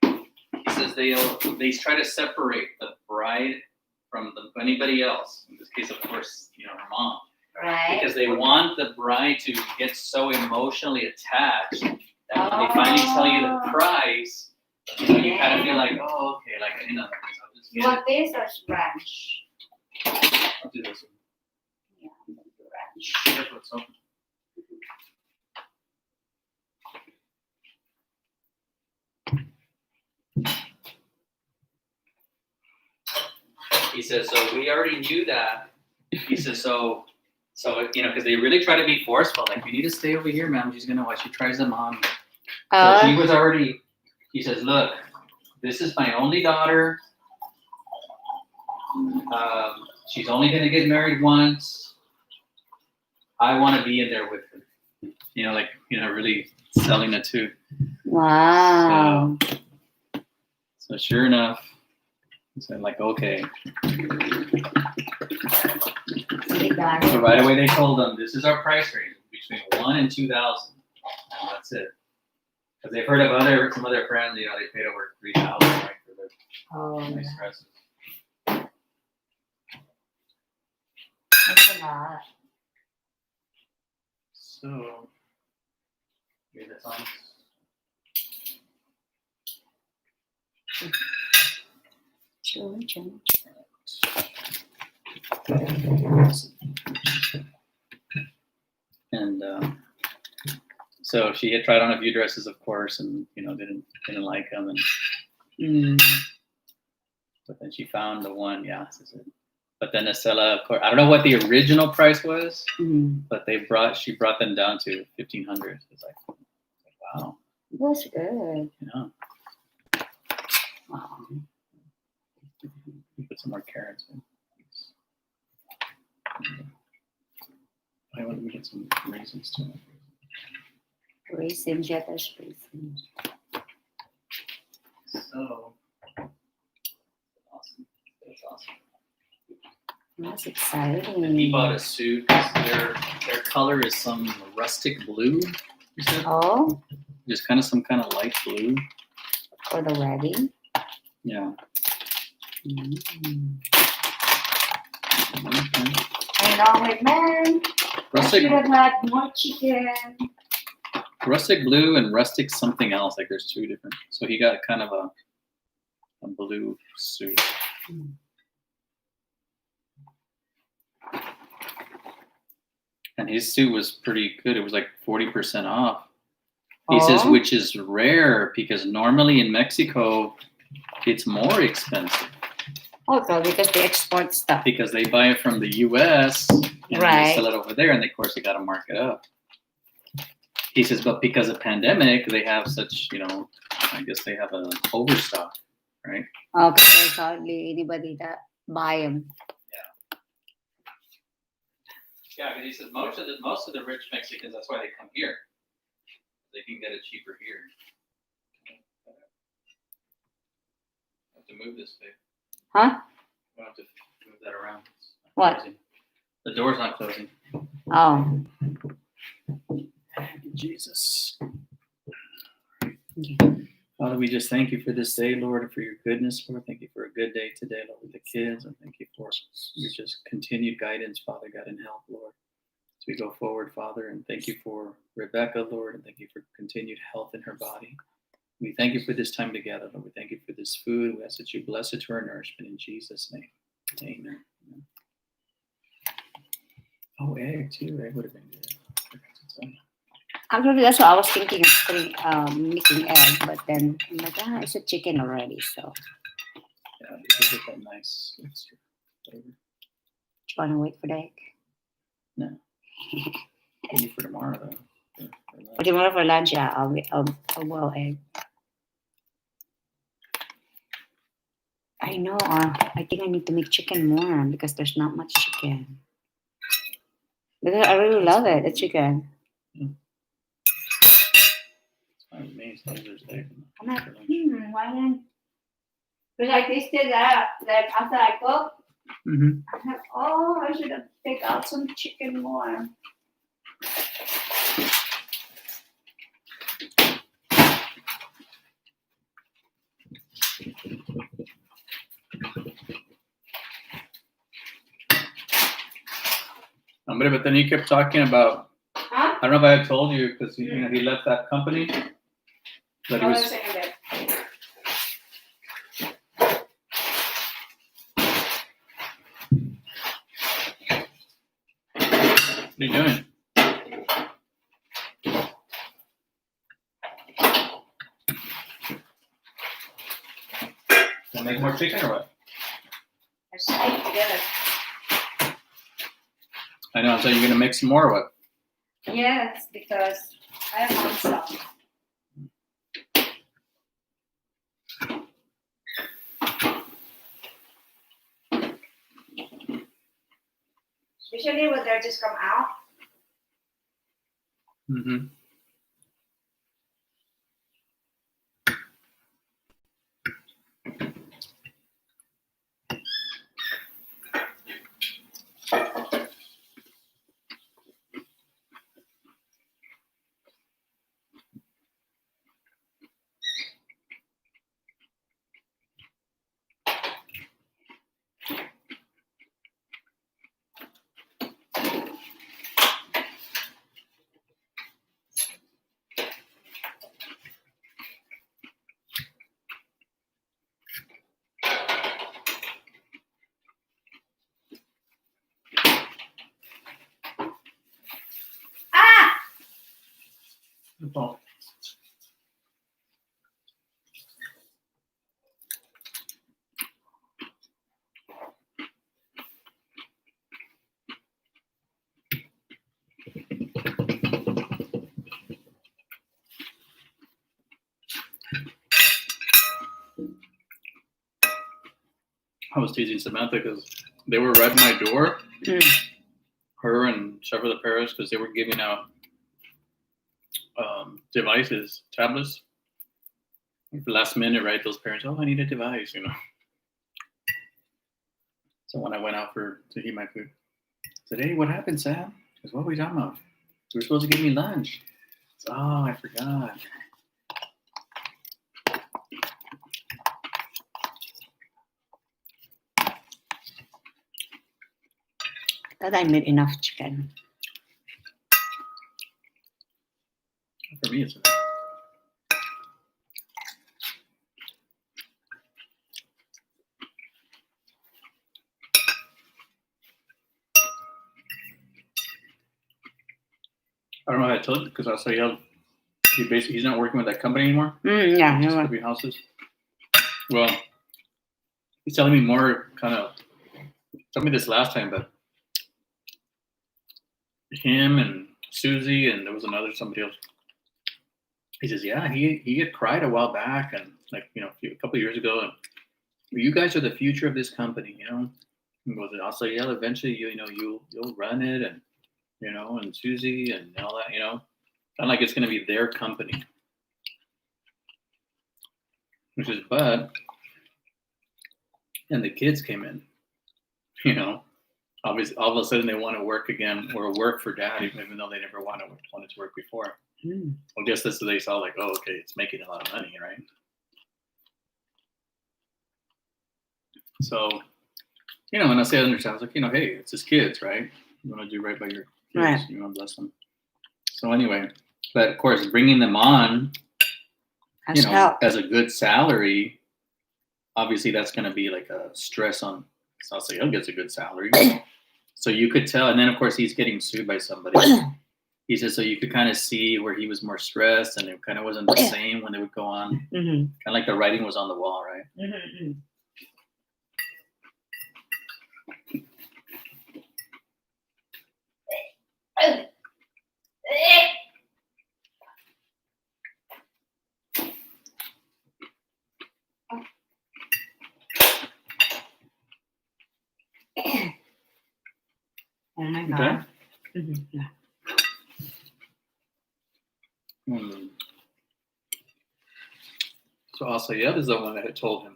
He says they try to separate the bride from anybody else. In this case, of course, her mom. Right. Because they want the bride to get so emotionally attached that when they finally tell you the price, you kind of feel like, oh, okay, like I'll just You get want this or ranch? it. I'll do this one. Yeah, I'm gonna do ranch. Careful, it's open. He says, so we already knew that. He says, so because they really try to be forceful. Like, you need to stay over here, ma'am. She's going to watch. She tries them on. So he was already, he says, look, this is my only daughter. She's only going to get married once. I want to be in there with her. Really selling it too. Wow. So sure enough, so I'm like, okay. So right away they told them this is our price range between 1,000 and 2,000, and that's it. Because they've heard of some other friends, they paid over 3,000 right for their nice dresses. That's a lot. So, here that's on. Sure. And so she had tried on a few dresses, of course, and didn't like them, and but then she found the one, yeah. But then Estella, of course, I don't know what the original price was, but she brought them down to 1,500. It's like, wow, That's good. yeah. Wow. Put some more carrots in. I want to get some raisins too. Raisins, yeah, there's raisins. So awesome. That's awesome. That's exciting. And he bought a suit. Their color is some rustic blue. You said? Oh, Just kind of some kind of light blue. for the wedding. Yeah. Okay. I know, I'm like, man, I Rustic, should have had more chicken. rustic blue and rustic something else. Like there's two different. So he got kind of a blue suit. And his suit was pretty good. It was like 40% off. He says, which is rare because normally in Mexico, it's more expensive. Okay, because they export stuff. Because they buy it from the U.S. and Right. they sell it over there, and of course they got to mark it up. He says, but because of pandemic, they have such, I guess they have an overstock, right? Okay, there's hardly anybody that buy them. Yeah, because he says most of the rich Mexicans, that's why they come here. They can get it cheaper here. I have to move this, babe. Huh? I have to move that around. It's not What? closing. The door's not closing. Oh. Thank you, Jesus. Okay. Father, we just thank you for this day, Lord, and for your goodness, Lord. Thank you for a good day today, Lord, with the kids. And thank you for your just continued guidance, Father God, and help, Lord, as we go forward, Father. And thank you for Rebecca, Lord, and thank you for continued health in her body. We thank you for this time together, Lord. We thank you for this food. We ask that you bless it to our nourishment in Jesus' name. Amen. Oh, egg too. Egg would have been good. Actually, that's what I was thinking of making egg, but then I'm like, it's a chicken already, so. Yeah, you get that nice extra flavor. Do you want to wait for the egg? No. Maybe for tomorrow, though. For tomorrow for lunch, yeah, I'll boil egg. I know. I think I need to make chicken more because there's not much chicken. Because I really love it, the chicken. It's fine with me, as long as there's egg. I'm like, why then? Because I tasted that after I cooked. Mm-hmm. I'm like, I should have taken out some chicken more. But then he kept talking about, Huh? I don't know if I had told you, because he left that company. That he Hold on a was, second there. what are you doing? Can I make more chicken or what? Let's stick together. I know, so you're going to make some more or what? Yes, because I want some. Usually when they just come out. Mm-hmm. Oh. I was teasing Samantha because they were right at my door, her and several of the parents, because they were giving out devices, tablets. Last minute, right? Those parents, oh, I need a device, you know. So when I went out to eat my food, I said, hey, what happened, Sam? Because what were we talking about? You were supposed to give me lunch. I said, oh, I forgot. Thought I made enough chicken. For me, it's enough. I don't know how I told you because I'll say he's not working with that company anymore. Yeah, Just flipping houses. Well, he's telling me more kind of. Told me this last time, but him and Susie and there was somebody else. He says, yeah, he had cried a while back and like a couple of years ago, and you guys are the future of this company, you know. He goes, I'll say, yeah, eventually you'll run it and. And Susie and all that, kind of like it's going to be their company. Which is, and the kids came in, obviously all of a sudden they want to work again or work for dad, even though they never wanted to work before. I guess they saw like, oh, okay, it's making a lot of money, right? So, and I say I understand, I was like, hey, it's his kids, right? You want to do right by your right. You want to bless them. So anyway, but of course, bringing them on, as a good salary, obviously that's going to be like a stress on. So I'll say he gets a good salary, so you could tell. And then of course he's getting sued by somebody. He says so you could kind of see where he was more stressed, and it kind of wasn't the same when they would go on. Kind of like the writing was on the wall, right? Oh my God. Okay. Yeah. So Asayed is the one that had told him,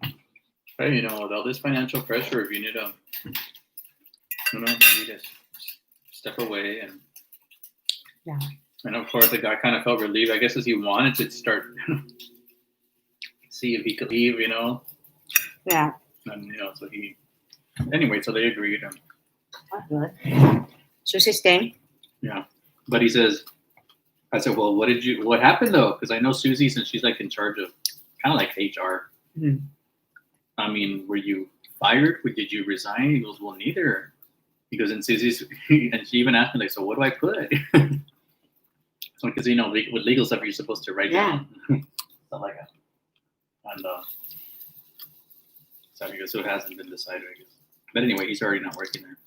hey, with all this financial pressure, if you need to, you need to step away. And yeah. And of course, the guy kind of felt relieved, I guess, as he wanted to start, see if he could leave, Yeah. And, so so they agreed. Susie's staying? Yeah. But he says, I said, well, what happened though? Because I know Susie, since she's like in charge of kind of like HR. I mean, were you fired? Did you resign? He goes, well, neither. He goes, and Susie's, and she even asked me, like, so what do I put? Because, with legal stuff, you're supposed to write down stuff like that. And so I guess it hasn't been decided, I guess. But anyway, he's already not working there.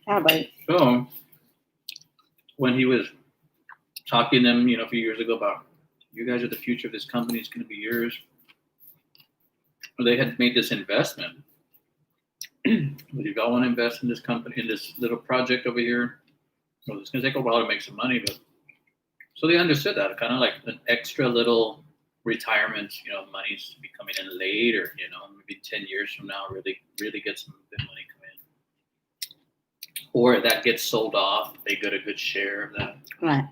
Yeah, but So when he was talking to them, a few years ago about you guys are the future of this company, it's going to be yours. Well, they had made this investment. Well, you all want to invest in this company, in this little project over here. Well, it's going to take a while to make some money, but so they understood that kind of like an extra little retirement, money's to be coming in later, maybe 10 years from now, really get some good money coming in. Or that gets sold off, they get a good share of that. right.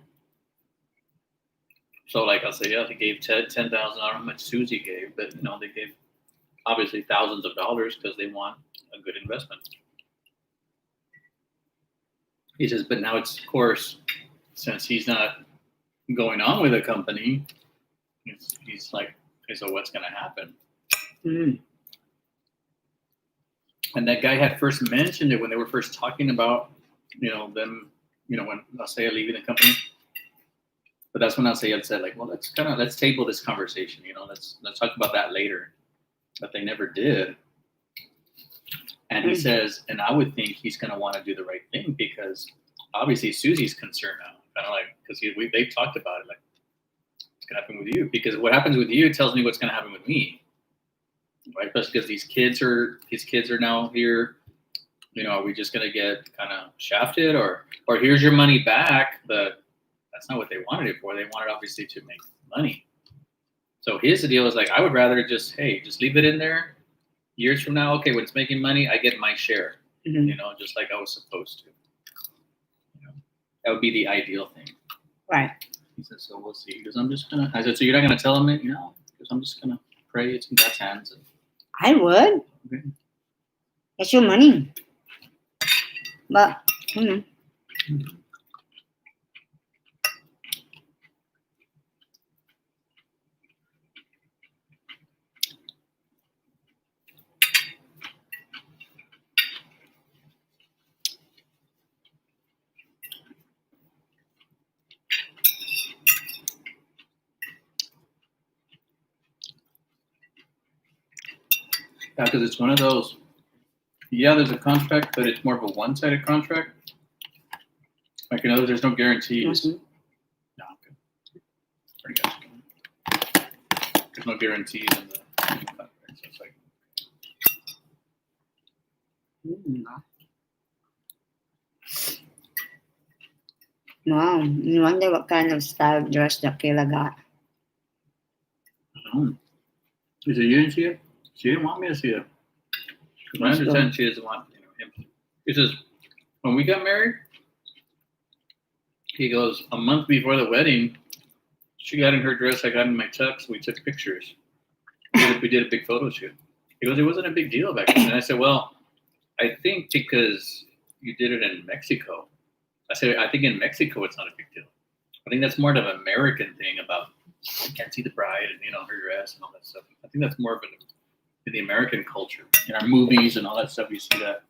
So like I'll say, they gave Ted $10,000. I don't know how much Susie gave, but they gave obviously thousands of dollars because they want a good investment. He says, but now it's, of course, since he's not going on with the company, he's like, okay, so what's going to happen? And that guy had first mentioned it when they were first talking about, them when Asaya leaving the company. But that's when Asaya said, like, well, let's table this conversation. Let's talk about that later. But they never did. And he says, and I would think he's going to want to do the right thing because obviously Susie's concerned now, kind of like because they've talked about it, like what's going to happen with you? Because what happens with you tells me what's going to happen with me, right? Especially because these kids are now here. Are we just going to get kind of shafted, or here's your money back? But that's not what they wanted it for. They wanted obviously to make money. So his deal is like, I would rather just leave it in there. Years from now, okay, when it's making money, I get my share. Just like I was supposed to. That would be the ideal thing. Right. He said, so we'll see. Because I said, so you're not gonna tell him it? No, because I'm just gonna pray it's in God's hands. I would. Okay. It's your money. But Yeah, because it's one of those. Yeah, there's a contract, but it's more of a one-sided contract. Like there's no guarantees. Mhm. No, okay. Pretty good. There's no guarantees in the contract, so it's like. Wow, you wonder what kind of style dress that Kayla got. I don't know. Is it you didn't see it? She didn't want me to see it. Because I understand she doesn't want him. He says, when we got married, he goes, a month before the wedding, she got in her dress, I got in my tux, we took pictures. We did a big photo shoot. He goes, it wasn't a big deal back then. And I said, well, I think because you did it in Mexico. I said, I think in Mexico it's not a big deal. I think that's more of an American thing about you can't see the bride and her dress and all that stuff. I think that's more of in the American culture. In our movies and all that stuff, you see that.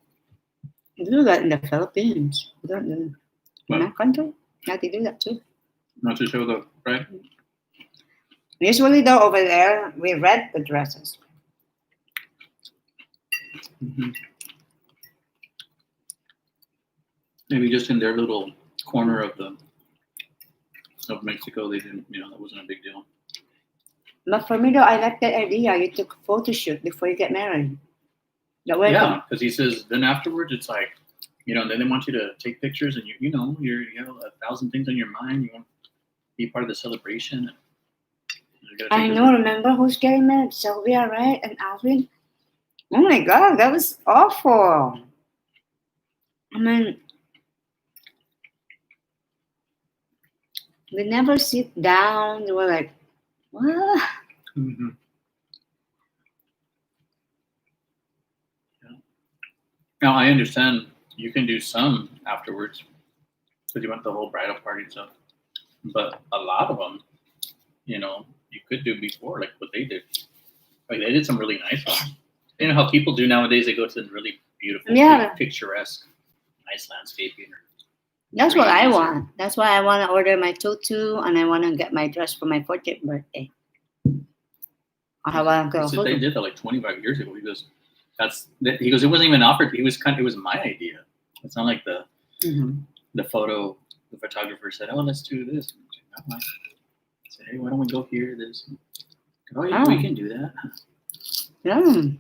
They do that in the Philippines. They don't do What? in our country. Yeah, they do that too. Not to show the bride? Usually, though, over there, we rent the dresses. Mm-hmm. Maybe just in their little corner of Mexico, they didn't, that wasn't a big deal. But for me, though, I like that idea. You took a photo shoot before you get married. Yeah, because he says then afterwards it's like, then they want you to take pictures and you have 1,000 things on your mind. You want to be part of the celebration. I know. Remember who's getting married? Sylvia, right? And Alvin. Oh my God, that was awful. I mean, we never sit down. They were like, what? Mm-hmm. Yeah. Now I understand you can do some afterwards because you went the whole bridal party and stuff, but a lot of them, you could do before, like what they did. Like they did some really nice ones. You know how people do nowadays? They go to really beautiful, picturesque, nice landscaping. That's what I want. That's why I want to order my tutu and I want to get my dress for my 40th birthday. I want to go. They did that like 25 years ago. He goes, it wasn't even offered. It was my idea. It's not like the photographer said, oh, let's do this. I said, hey, why don't we go here? This. Oh, yeah, we can do that. Yeah.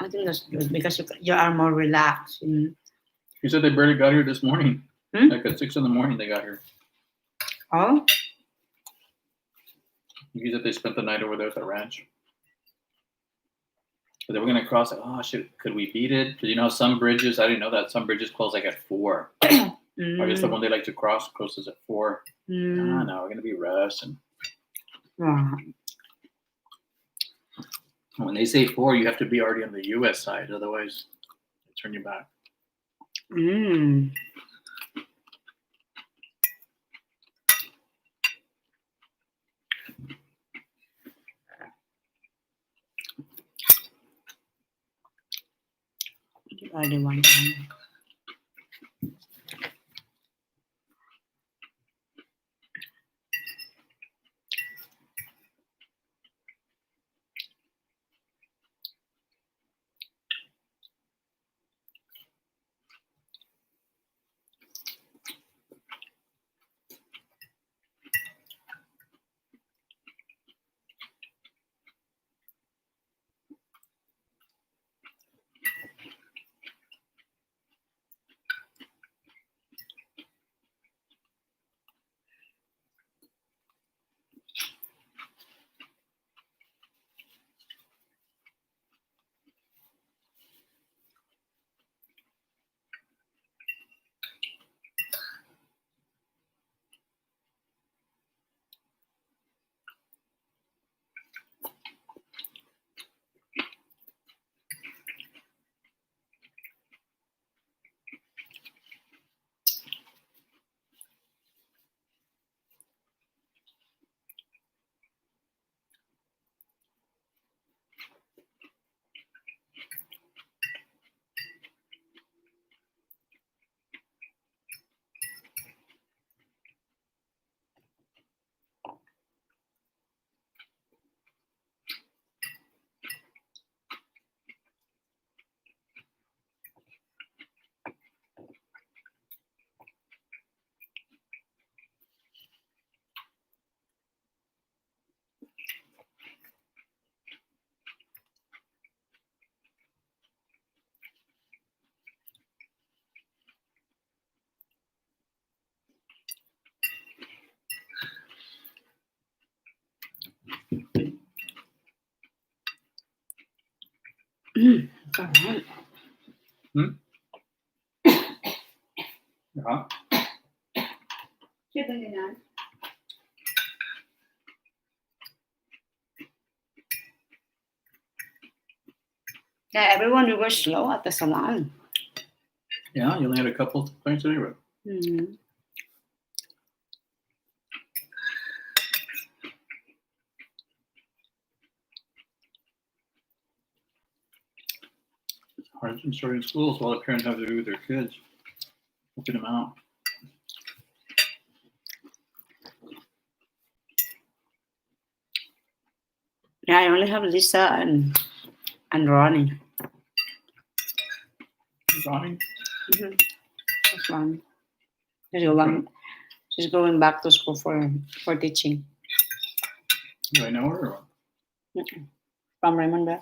I think that's good because you are more relaxed. He said they barely got here this morning. Like at 6 a.m, they got here. Oh? He said they spent the night over there at the ranch. But they were going to cross it. Oh, shit, could we beat it? Because some bridges, I didn't know that, some bridges close like at 4. I guess the one they like to cross closes at 4. No, we're going to be rushed. And when they say 4, you have to be already on the U.S. side. Otherwise, they turn you back. Already one time. Alright. Yeah. Yeah, everyone we were slow at the salon. Yeah, you only had a couple clients today, right? Mm-hmm. Hard to starting schools, a lot of parents have to do with their kids, helping them out. Yeah, I only have Lisa and Ronnie. Ronnie? Mm-hmm. That's Ronnie. She's going back to school for teaching. Do I know her? Or? Mm-mm. From Raymond Beck.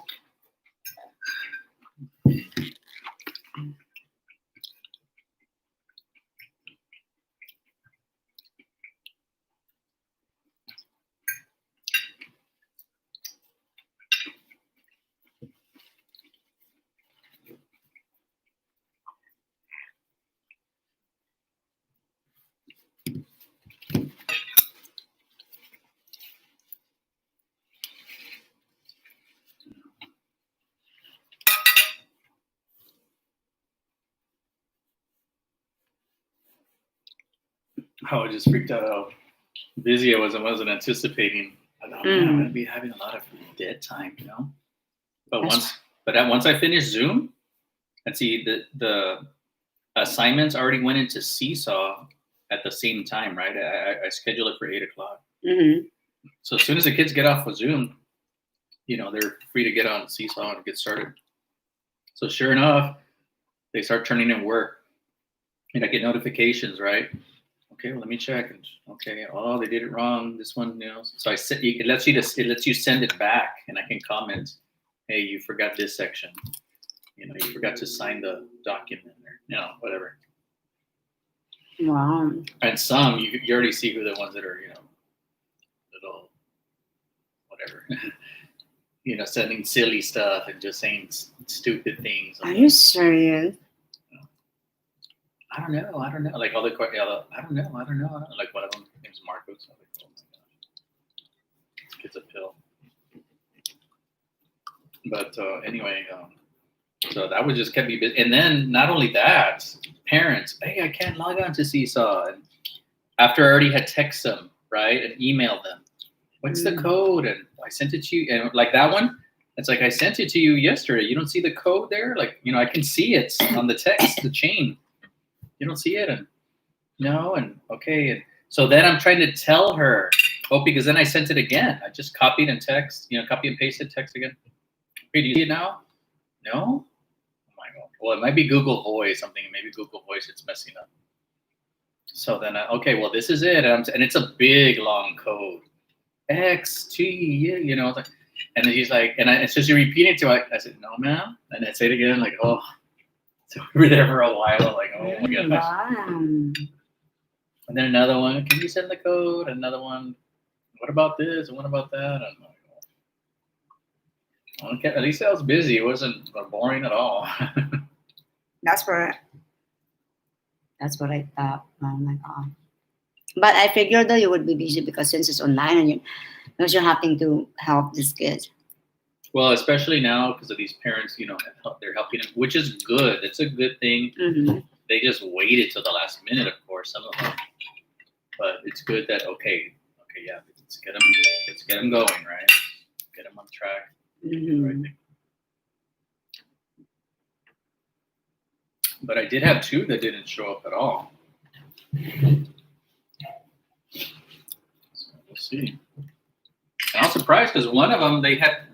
I was just freaked out how busy I was. I wasn't anticipating. I thought, man, I'm going to be having a lot of dead time, you know. But once I finished Zoom, and see the assignments already went into Seesaw at the same time, right? I scheduled it for 8:00. Mm-hmm. So as soon as the kids get off of Zoom, you know, they're free to get on Seesaw and get started. So sure enough, they start turning in work, and I get notifications, right? Okay, well, let me check. And okay, oh, they did it wrong. This one, you know. So it lets you send it back, and I can comment, hey, you forgot this section. You know, you forgot to sign the document, or you know, whatever. Wow. And some you already see who the ones that are, you know, little whatever. You know, sending silly stuff and just saying stupid things. Are you serious? I don't know. Like all the I don't know. Like one of them name's Marcos. I'm like, oh my gosh, this kid's a pill. But anyway, so that would just kept me busy. And then not only that, parents, hey, I can't log on to Seesaw. And after I already had texted them, right, and emailed them, what's the code? And I sent it to you, and like that one, It's like I sent it to you yesterday. You don't see the code there? Like, I can see it's on the text, the chain. You don't see it? And no, and okay. And so then I'm trying to tell her, because then I sent it again. I just copied and copy and pasted text again. Hey, do you see it now? No? Oh my God. Well, it might be Google Voice, something. Maybe Google Voice, it's messing up. So then, this is it. And it's a big, long code. X, T, and then he's like, and so she repeated to it. I said, no, ma'am. And I say it again, like, oh. So we were there for a while, like, oh my gosh. Wow. And then another one, can you send the code? Another one, what about this? And what about that? I'm like, oh. Okay, at least I was busy. It wasn't boring at all. That's what I thought. Oh my God. But I figured that you would be busy because since it's online and you're having to help these kids. Well, especially now because of these parents, they're helping them, which is good. It's a good thing. Mm-hmm. They just waited till the last minute, of course, some of them. But it's good that yeah, let's get them going, right? Get them on track. Mm-hmm. Right. But I did have 2 that didn't show up at all. So we'll see. And I was surprised because one of them they had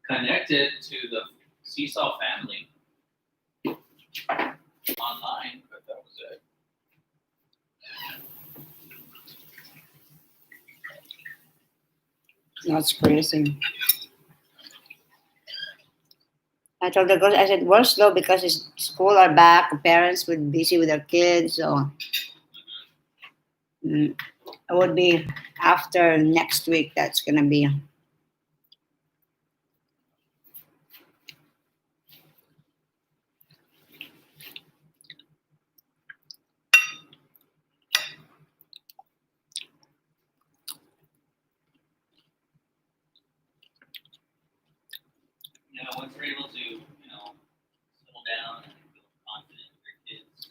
connected to the Seesaw family online, but that was it. That's crazy. I told the girls, I said, we're slow because it's school are back, parents would be busy with their kids, so it would be after next week. That's gonna be. Once we're able to, settle down and feel confident with your kids.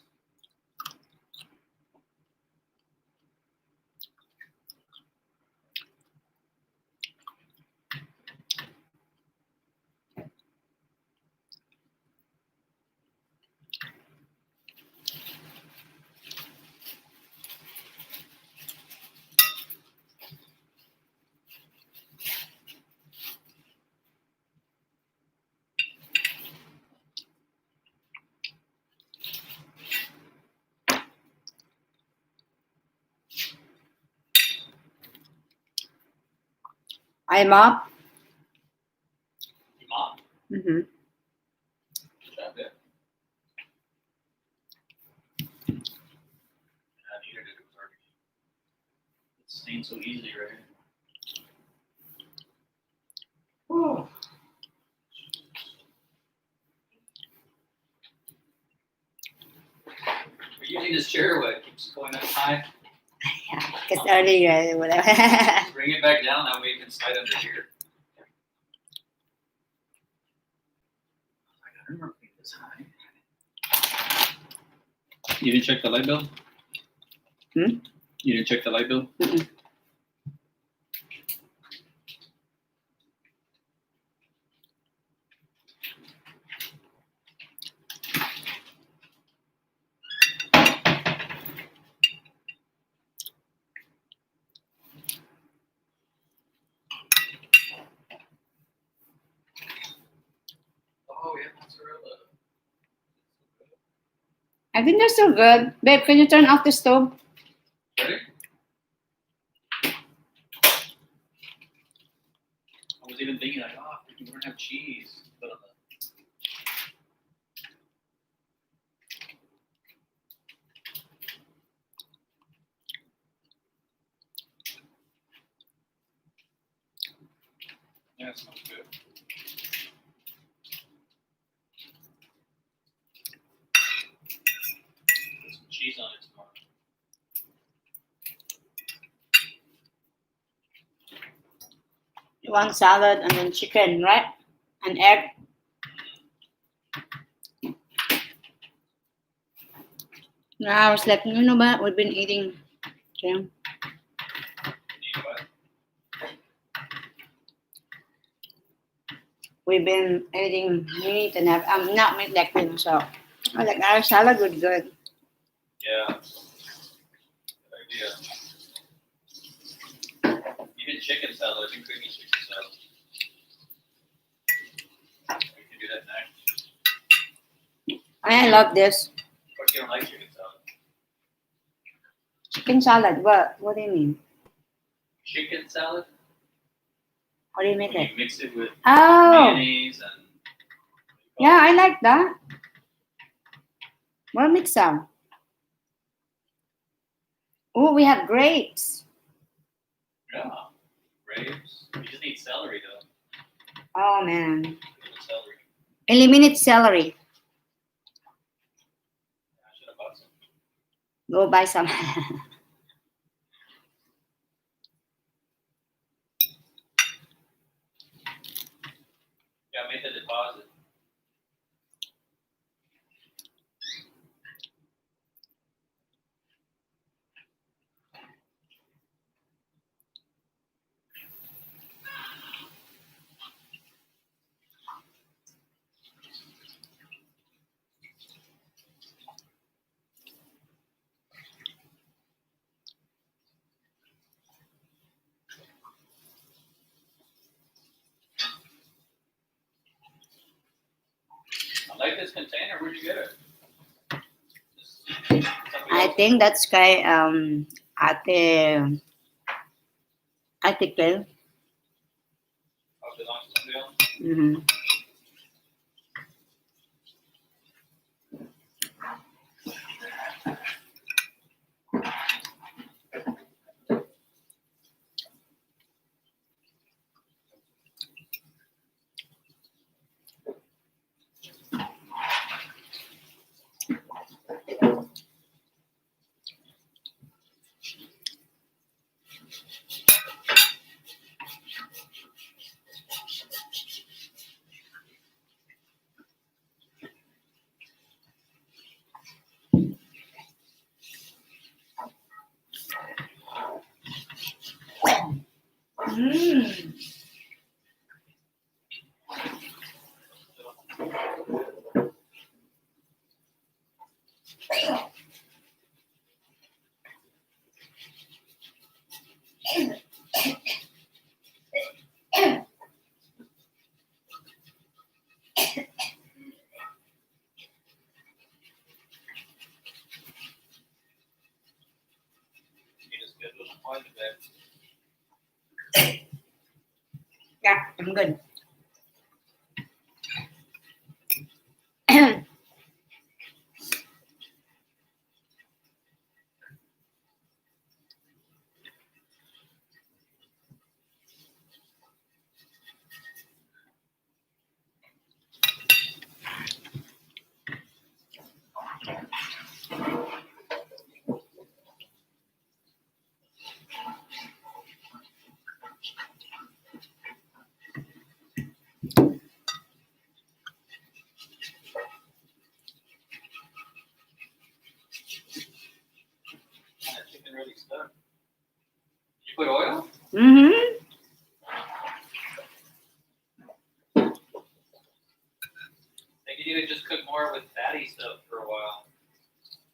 I'm up. Your mom. Mm-hmm. Job there. I needed it. It was already. It's stained so easily, right? Oh. We're using this chair. What keeps going up high? Yeah, because earlier, whatever. Bring it back down. That way you can slide under here. I gotta remember to this high. You didn't check the light bill? Hmm? You didn't check the light bill? Mm-mm. Oh, yeah, mozzarella. I think they're still good. Babe, can you turn off the stove? Ready? I was even thinking, like, we're going to have cheese. Put on the... Yeah, it smells good. Put some cheese on it tomorrow. You want salad and then chicken, right? And egg. No, I was like, ba? We've been eating. Okay. You need what? we've been eating meat and have not meat like you know, so I like our salad would good. Yeah. Good idea. Even chicken salad. I've been cooking chicken salad. We can do that next. I love this But you don't like chicken salad? chicken salad. What do you mean? Chicken salad? How do you make When it? you mix it with Oh, mayonnaise and yeah, I like that. We'll mix some. Oh, we have grapes. yeah, grapes. You just need celery though. Oh man, A little celery. eliminate celery. I should have bought some. Go buy some. Yeah, I made the deposit. I like this container. Where'd you get it? Somebody I else? think that's kay Ate Kel. Oh, it belongs to somebody else? Mm-hmm. Mm. You need to schedule an appointment there. Yeah, I'm good. That chicken really stuck. You put oil? Mm-hmm. I think you need to just cook more with fatty stuff for a while.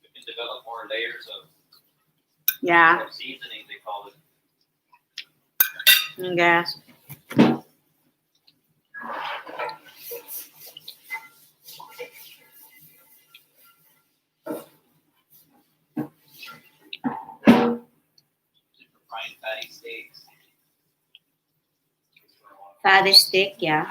You can develop more layers Yeah, of seasoning, they call it. I guess. Just for frying fatty steaks. For a while. Fatty stick, yeah.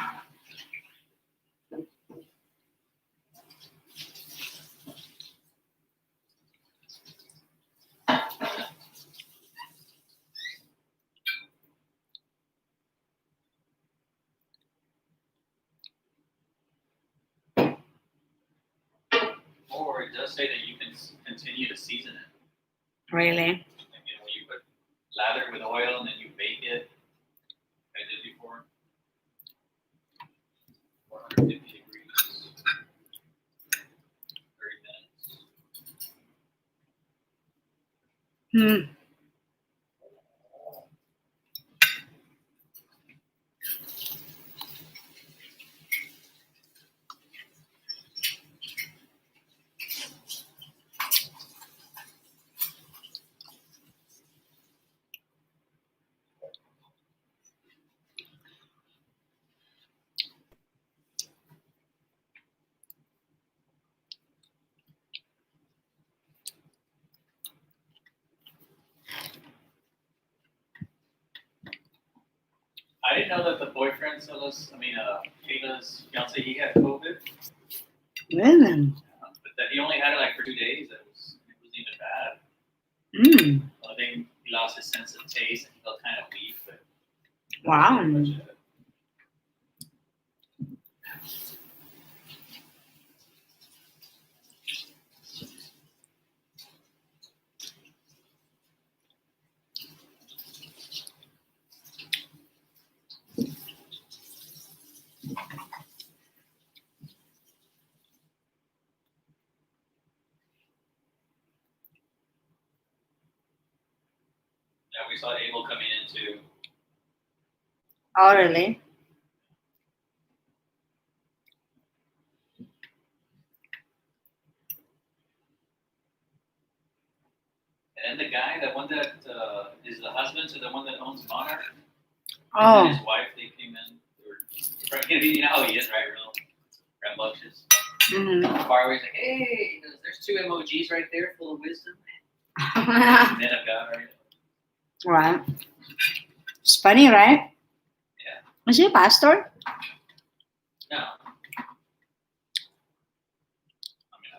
Or it does say that you can continue to season it. Really? Like, you know, you put lather it with oil and then you bake it. I did before. 450 degrees. 30 minutes. Hmm. I didn't know that the boyfriend, Kayla's fiance, he had COVID. Really? But that he only had it like for 2 days. It wasn't even bad. Mm. I think he lost his sense of taste and he felt kind of weak. But Wow. Yeah, we saw Abel coming in too. Oh, really? And the guy, the one that is the husband to the one that owns Monarch, Oh. and his wife, they came in. They were, you know how he is, right? Real rambunctious. Mm-hmm. Far away, he's like, hey, there's 2 emojis right there full of wisdom. Men of God, right? Right. It's funny, right? Yeah. Is he a pastor? No. I mean, no.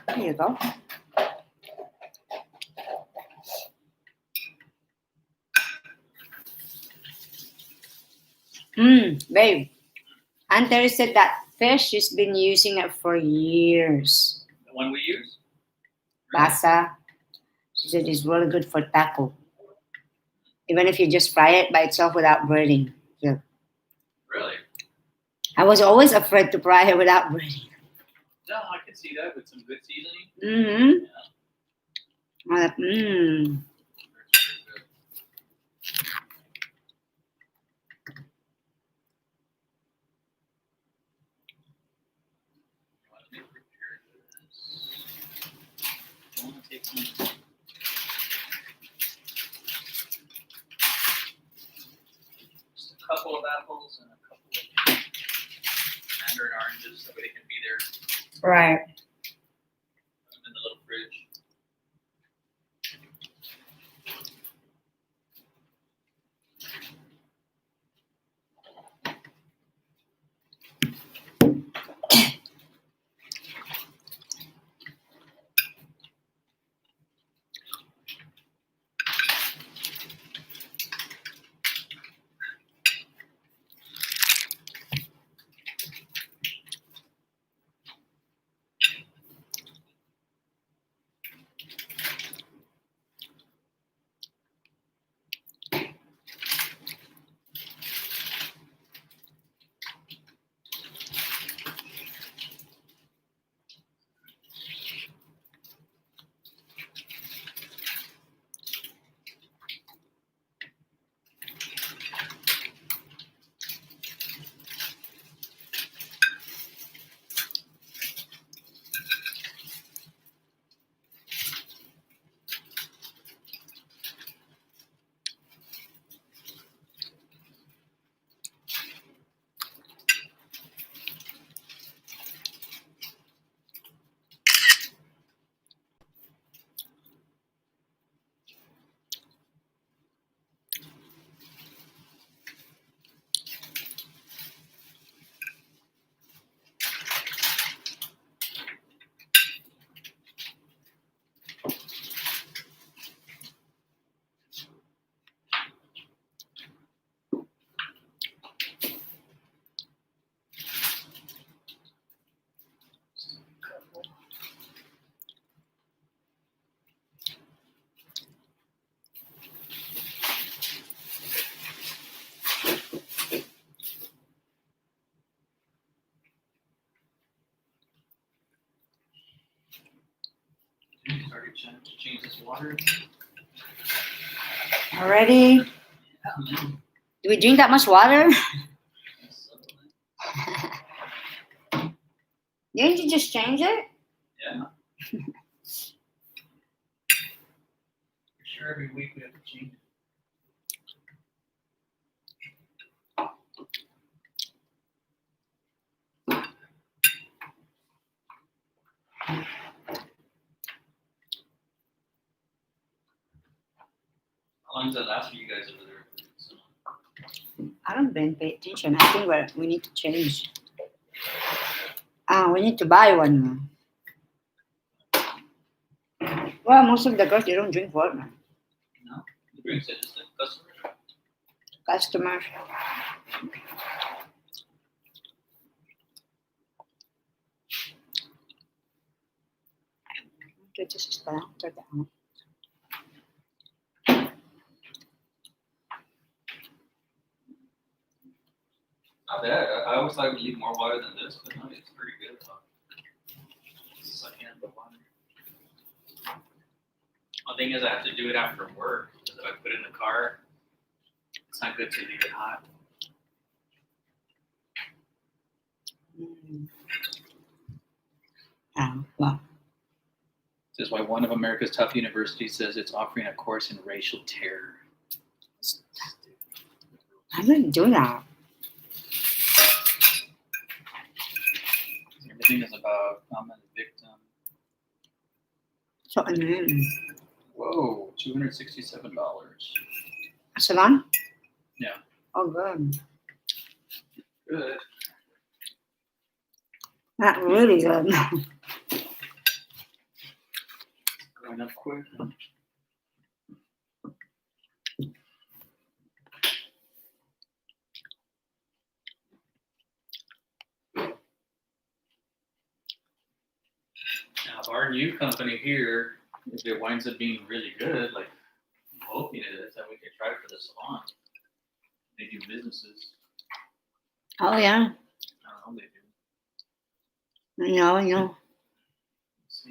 There you go. Babe. Hunter said that fish, she's been using it for years. The one we use? Basa. She said it's really good for taco. Even if you just fry it by itself without breading. Yeah. Really? I was always afraid to fry it without breading. No, I can see that with some good seasoning. Mm-hmm. Yeah. Mm. Just a couple of apples and a couple of mandarin oranges so they can be there. Right. Put them in the little fridge. Started to change this water. Already? Do we drink that much water? Didn't you just change it? Yeah. For sure, every week we have to change it. How long does that last for you guys over there? So, I don't even pay attention. I think we need to change. We need to buy one. Well, most of the girls, they don't drink water. no? The drinks are just like customers. Customers. This is pala. Not bad. I always thought we'd leave more water than this, but no, it's pretty good. Suck in the water. One thing is I have to do it after work because if I put it in the car, it's not good to leave it hot. Well, This is why one of America's top universities says it's offering a course in racial terror. I didn't do that. Everything is about I'm a victim. So, Whoa, $267. salon? Yeah. Oh, good. Good. Not really good. Going up quick. Now, if our new company here, if it winds up being really good, like I'm hoping it is, then we could try it for the salon. They do businesses. Oh, yeah. I don't know, they do. No. Let's see.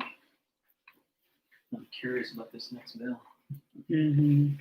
I'm curious about this next bill. Mm-hmm.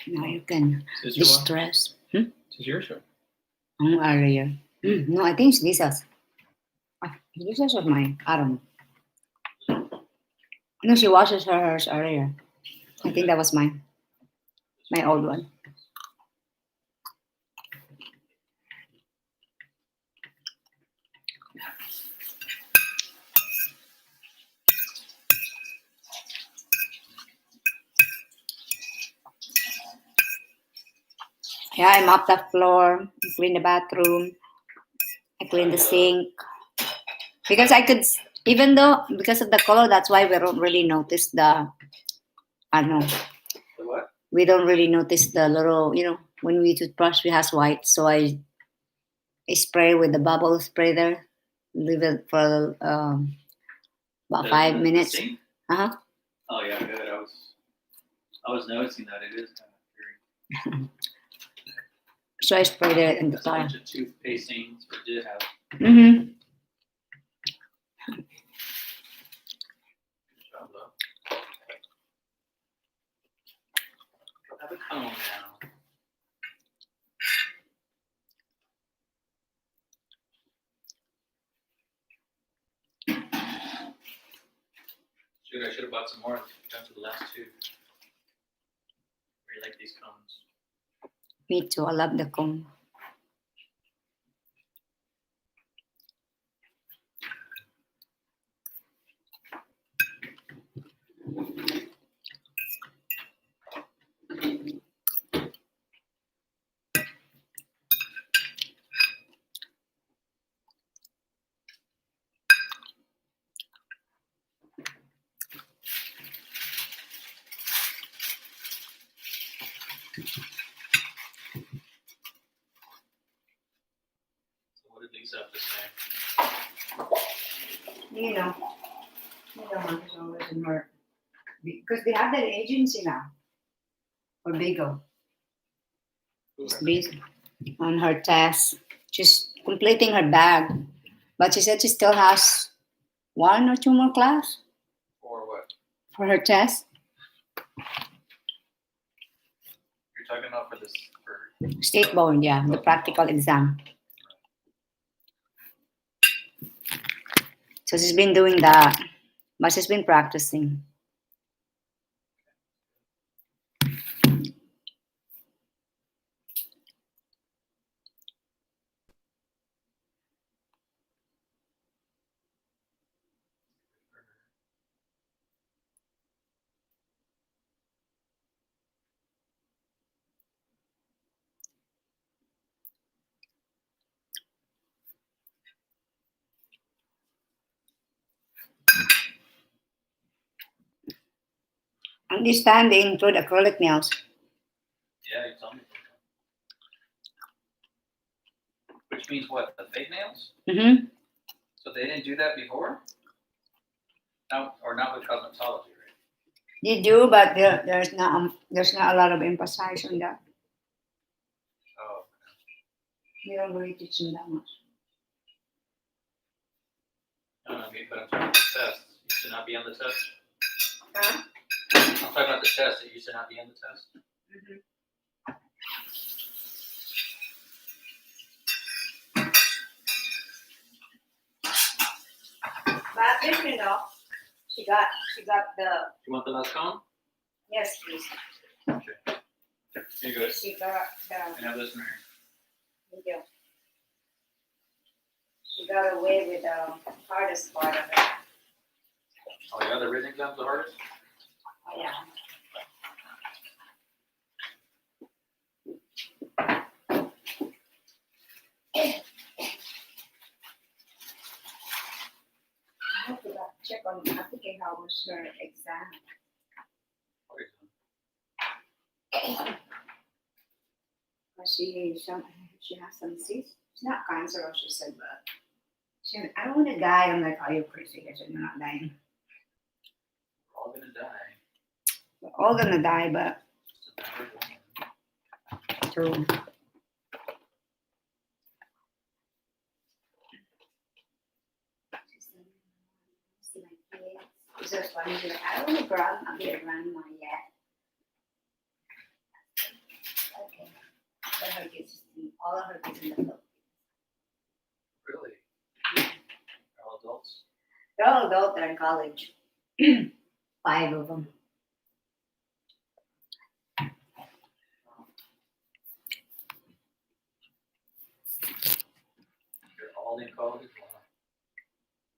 Now you can Is this your one? distress. This is your show. Earlier. No, I think it's Lisa's. Lisa's was mine. I don't know. No, she washes hers earlier. I think that was mine. My old one. Yeah, I mop the floor, I clean the bathroom, I clean the sink. Because I could, even though, because of the color, that's why we don't really notice the, I don't know, The what? we don't really notice the little, when we toothbrush, we has white. So I spray with the bubble spray there, leave it for about 5 minutes. The sink? Uh-huh. Oh yeah, good. I was noticing that it is kind of very. So I sprayed it in the There's a tile. bunch of toothpaste stains, but did have. Mm-hmm. Good job, though. Have a cone now. bought some more. Down to the last two. Really like these cones. Me too. I love the cone. So what did Lisa have to say? You know, Marcus always in her because they have that agency now for Bigo. She's busy on her test. She's completing her bag, but she said she still has one or two more class Or what? for her test. You're talking about for this for State board, yeah, the practical exam. So she's been doing that, but she's been practicing. And this time they include acrylic nails. yeah, you told me. Which means what? The fake nails? Mm-hmm. So they didn't do that before? No, or not with cosmetology, right? They do, but there's not a lot of emphasis on that. Oh, We don't really teach them that much. no, I mean, but I'm talking about the test. You should not be on the test. Huh? I'm talking about the test. That you should not be on the test. Mm-hmm. But different though. She got the You want the last cone? yes, please. Okay. Here you go. She got the And have this in here. thank you. She got away with the hardest part of it. Oh, yeah, the written exam's the hardest? Oh yeah. I have to check on I think how was her exam. But she has some cysts. It's not cancerous, she said, but I don't want to die. I'm like, are you crazy? I said, you're not dying. We're all gonna die. We're all gonna die, but It's a matter of when. true. She's just funny. She's like, I don't want to be a grandma yet. Okay. But her kids, all of her kids in the Philippines. Really? They're all adults? They're all adults, they're in college. 5 of them. They're all in college? Wow.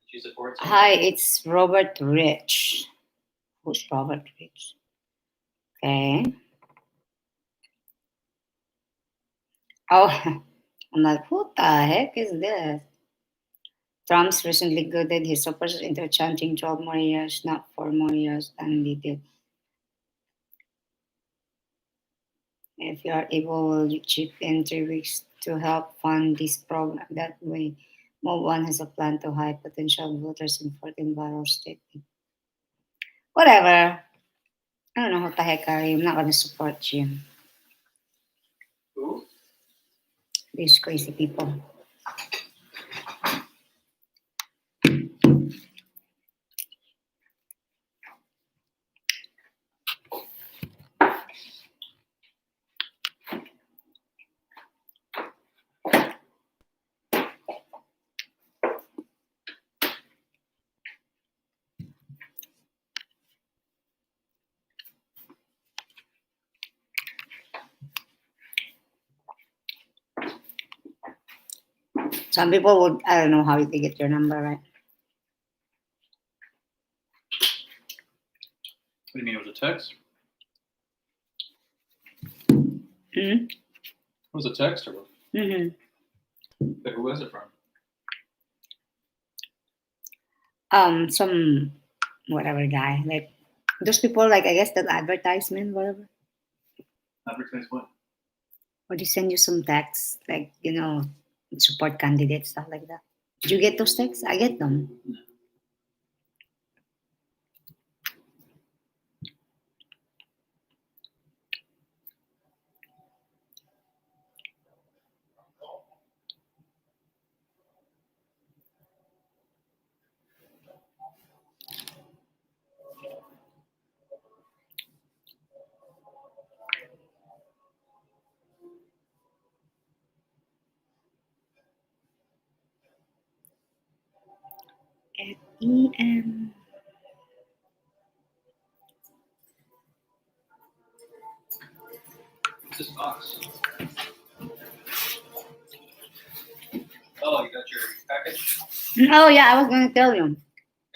She supports them? Hi, it's Robert Rich. Who's Robert Rich? Okay. Oh, I'm like, who the heck is this? Trump's recently gutted his supporters into chanting 12 more years, not 4 more years than they did. If you are able, will you chip in 3 weeks to help fund this program? That way, Move One has a plan to hire potential voters in 14 borough state. Whatever. I don't know what the heck are you. I'm not going to support you. Who? These crazy people. Some people would, I don't know how they get your number, right? What do you mean? It was a text? Mm-hmm. It was a text or what? Mm-hmm. But who was it from? Some whatever guy, like those people, like I guess that advertisement, whatever. Advertise what? Or they send you some texts, like support candidates, stuff like that. Did you get those texts? I get them. No. At EM. What's this box? Oh, you got your package? Oh yeah, I was going to tell you.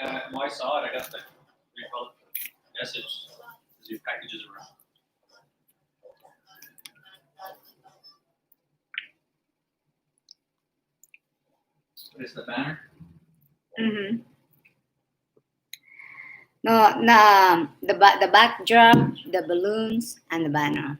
Well, I saw it. I got the message. Your packages around. What is the banner? Mm-hmm. No, the backdrop, the balloons, and the banner.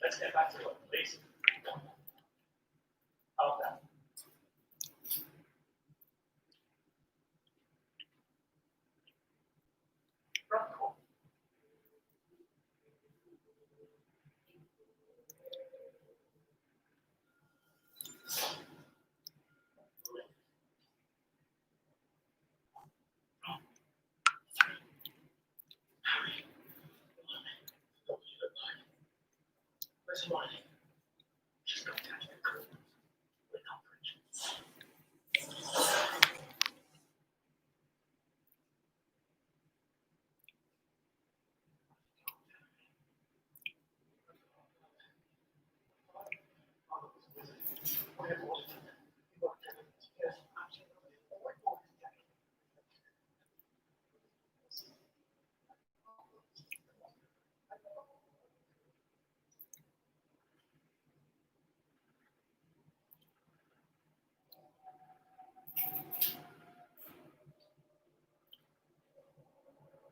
Let's get back to it, please. Okay. Where's the money? Just don't touch the curtains without prejudice.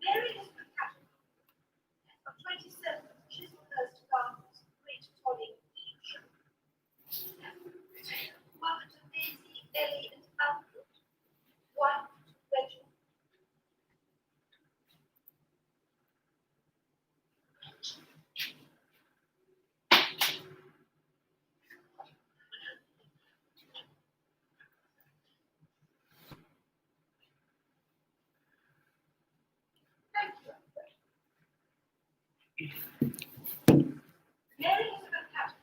Mary Elizabeth Cattle, of 27, Chislehurst Gardens, Great Tolling, Evesham. Mother to Daisy, Ellie, and Alfred. Wife to Reginald. Thank you, Alfred. Mary Elizabeth Cattle.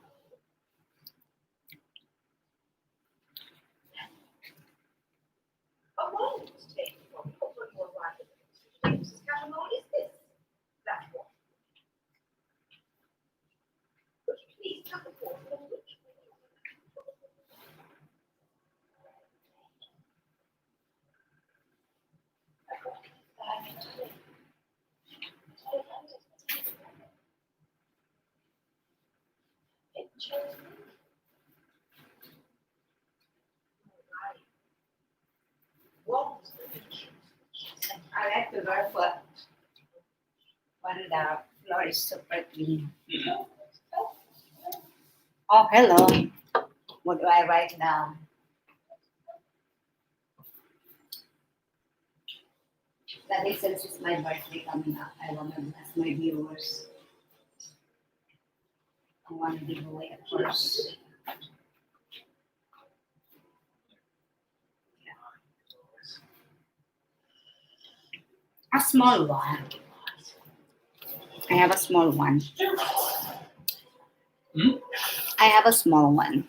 A warning was taken from you when you arrived at the institution. Mrs. Cattermole, is this? That one. Would you please tell the court on which what was the barefoot when the floor is super clean. Oh, hello. What do I write down? That is, since it's my birthday coming up, I want to bless my viewers. I want to give away a purse. A small one. I have a small one. Hmm? I have a small one.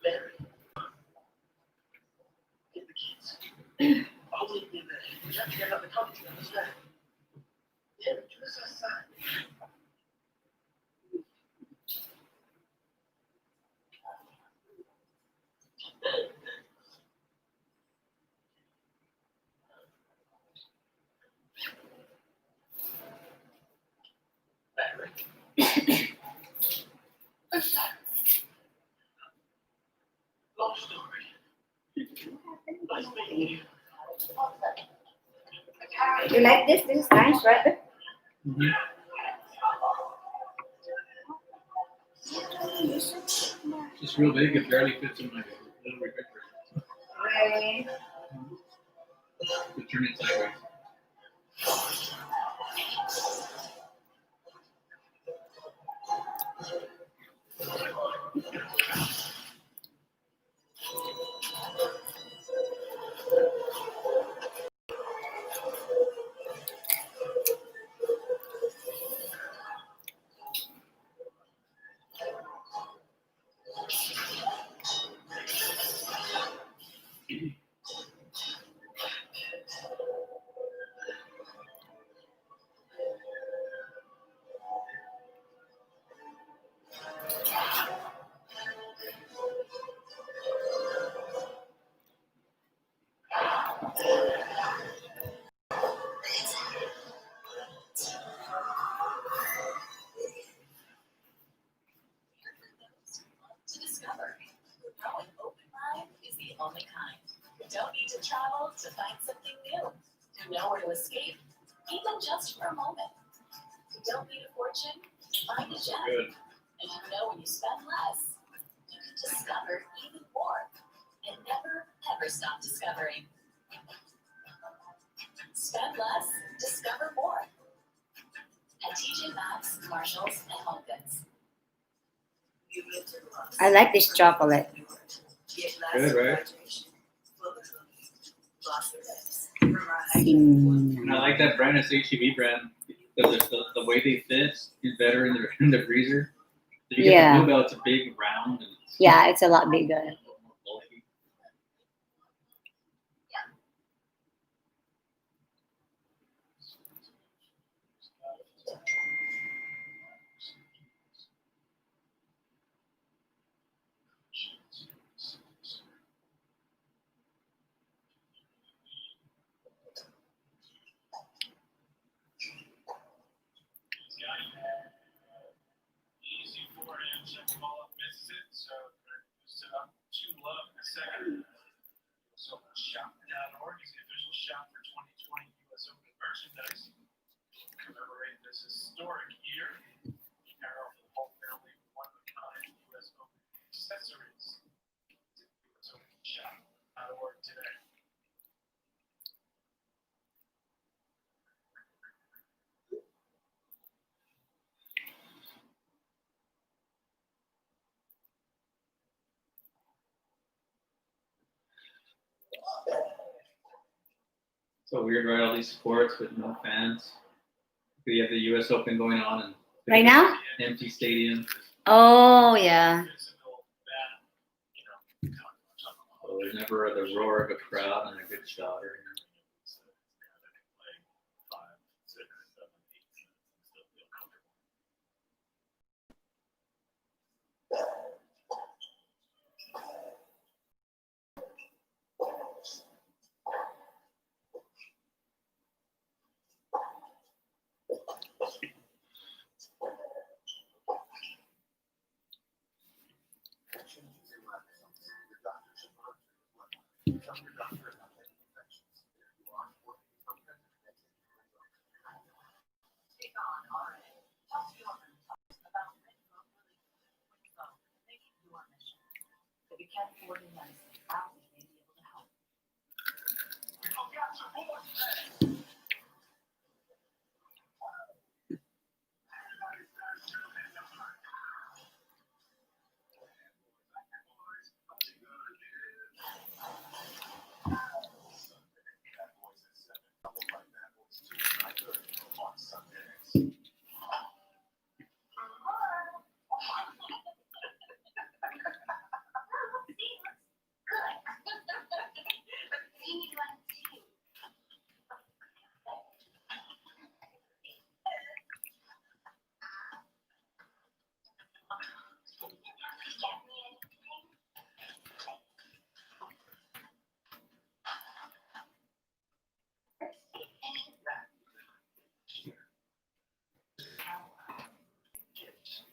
Mary, get the kids. I'll wait in there. You have to get up and talk to you, understand? Yeah, just outside. Mary. Long story. Nice meeting you. You like this? This is nice, right? Mhm. It's real big. It barely fits in my little refrigerator. Really? You turn it sideways. To discover. How an open mind is the only kind. You don't need to travel to find something new. You know where to escape, even just for a moment. You don't need a fortune, find a gem. Good. And you know when you spend less, you can discover even more. And never, ever stop discovering. Spend less, discover more. At TJ Maxx, Marshalls, and Home Goods. I like this chocolate. Good, right? Mm. And I like that brand. It's HEB brand. The way they fit is better in the freezer. If you get Yeah. the Bluebell, it's a big round. And it's Yeah, it's a lot bigger. a little more bulky. Easy forehand, check the ball up, misses it, so they're set up 2-love in the second. So shop.org is the official shop for 2020 U.S. Open merchandise. Commemorate this historic year. Apparel for the whole family, one of a kind U.S. Open accessories. US Open shop.org today. So weird, right? All these sports with no fans. You have the U.S. Open going on and Right now? empty stadium. Oh yeah. Physical, that, you know, talk about So there's never the roar of a crowd and a good shot or anything. play 5, 6, 7, 8 minutes and still feel comfortable. Take on RA. Talk to your talks about Redbook Redbook, making your mission. If you can't afford your medicine, I may be able to help.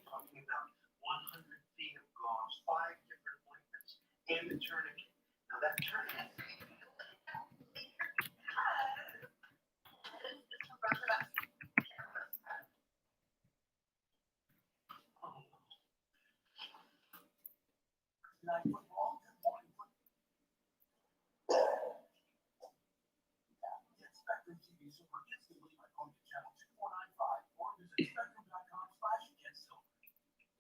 Talking about 100 feet of gauze, 5 different appointments, and the tourniquet. Now that tourniquet. Like football, get Spectrum TV Silver instantly by going to channel 2495 or visit spectrum.com/get silver.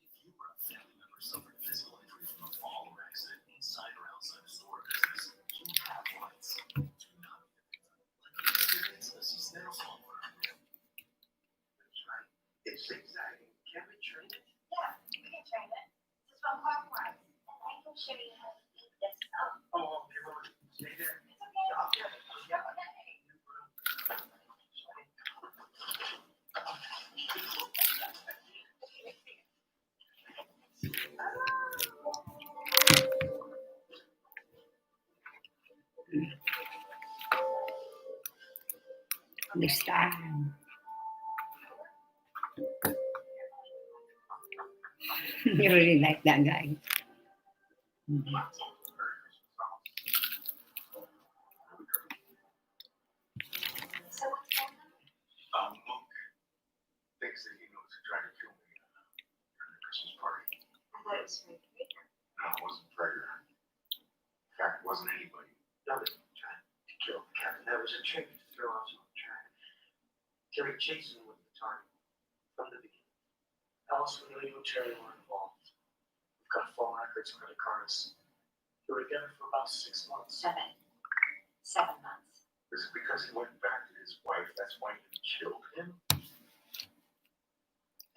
If you or a family member suffered physical injury from a fall or accident inside or outside a store or business, you have rights. Do not be the victim. Let me experience a Cisneros software. That's right. It's zigzagging. Can we train it? Yeah, you can train it. This is from Parkwise, and I can show you how to eat this up. Oh, okay, well, stay there. It's okay. I'll get it. I'll get it. This time. You really like that guy. Mhm. So what's going on? Monk thinks that he knows who tried to kill me during the Christmas party. I thought it was Frank Baker. No, it wasn't Prager. In fact, it wasn't anybody. No, they tried to kill the captain. That was a trick to throw us on track. Terry Chasen was the target from the beginning. Alice, Cornelia, and Terry were involved. We've got phone records, credit cards. They were together for about 6 months. 7 months. Is it because he went back to his wife? That's why you killed him?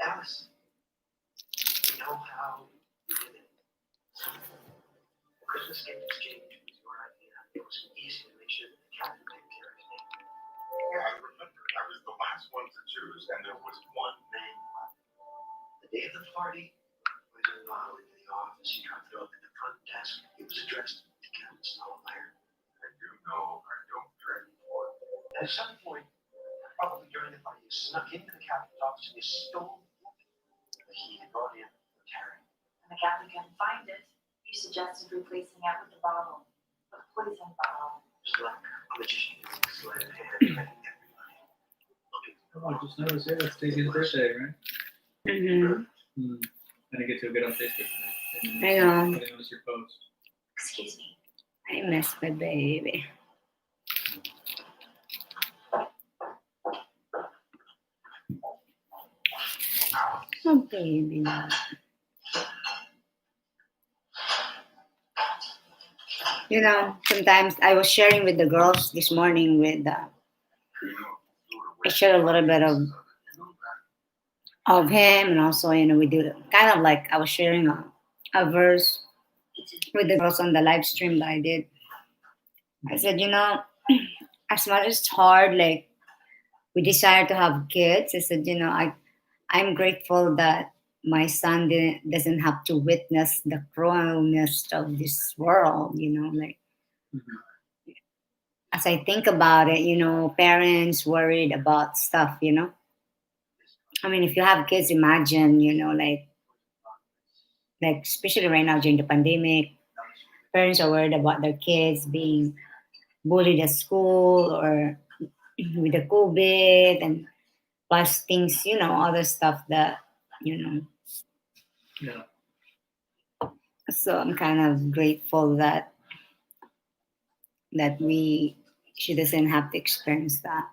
Alice, you know how you did it? The Christmas gift exchange was your idea. It was easy to make sure that the captain didn't carry his name. Yeah, I remember. I was the last one to choose, and there was one name left. The day of the party, I was allowed into the office. He dropped it off at the front desk. It was addressed to Captain Snowflare. I do know I don't drink for it. At some point, probably during the party, you snuck into the captain's office and you stole the book that he had brought in for Terry. When the captain couldn't find it, you suggested replacing it with the bottle. The poison bottle. Just like a magician using sleight of hand, letting everybody look at the Oh, I just noticed it. It's Daisy's birthday, right? Mhm. I didn't get to get on Facebook today. I know. I didn't notice your post. Excuse me. I miss my baby. Oh, baby. Sometimes I was sharing with the girls this morning I shared a little bit of him, and also, we do kind of like I was sharing a verse with the girls on the live stream that I did. I said, as much as it's hard, like we desire to have kids, I said, I'm grateful that my son doesn't have to witness the cruelness of this world, like as I think about it, parents worried about stuff. I mean, if you have kids, imagine, like especially right now during the pandemic, parents are worried about their kids being bullied at school or with the COVID and plus things, other stuff that, you know. Yeah. So I'm kind of grateful that she doesn't have to experience that.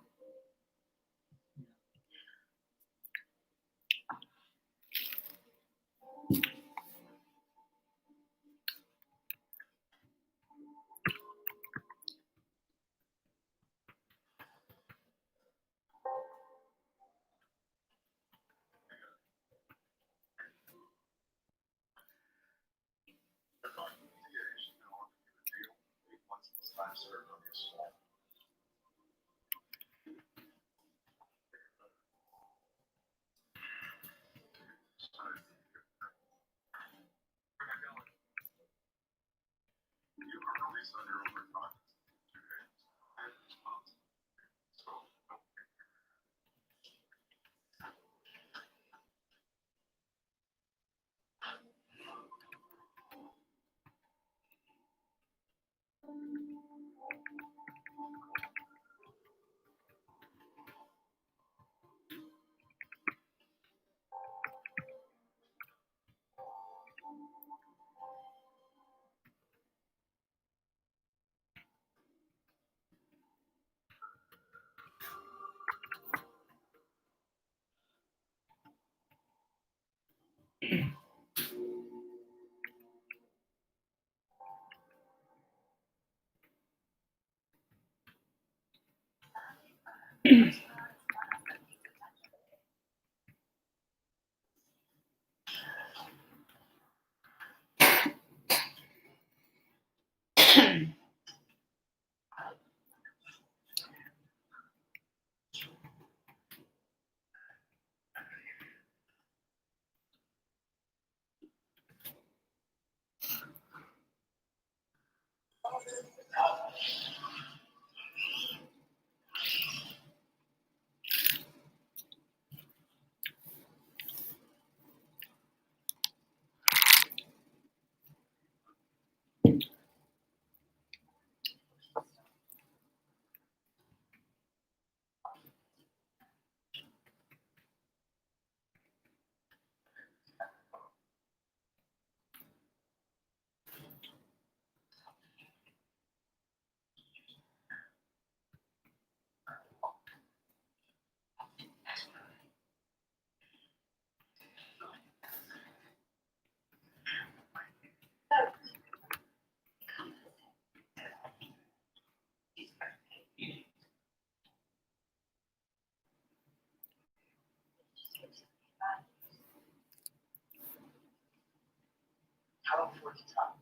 How before the top.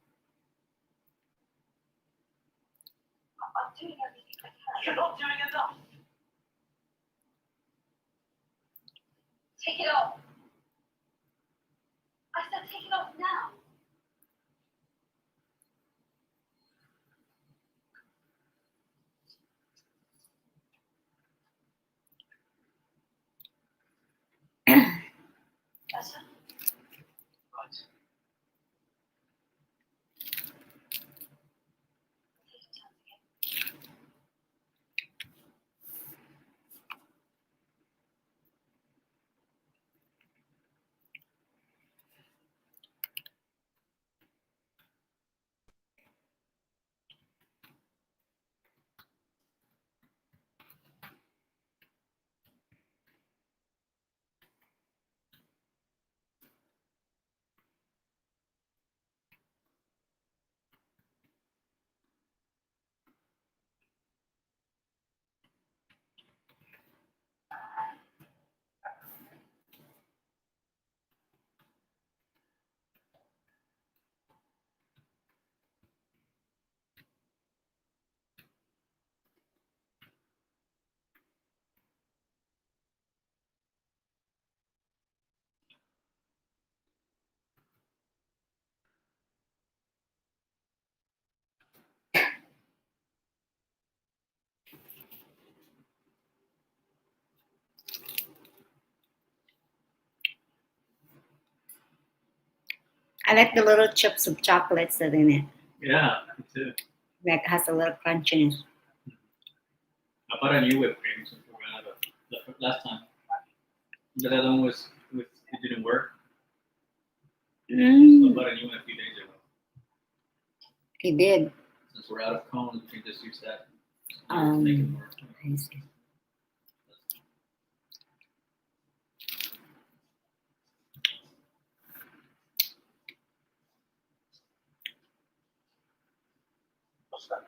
I'm doing everything I can. You're not doing enough. Take it off. I said take it off now. Better? Right. Take your time again. I like the little chips of chocolates that in it. Yeah, me too. That has a little crunchiness. I bought a new whipped cream since we ran out of last time. The other one it didn't work. So I Mm, bought a new one a few days ago. he did. Since we're out of cones, we can just use that. Um, Make it work. I see. What's that?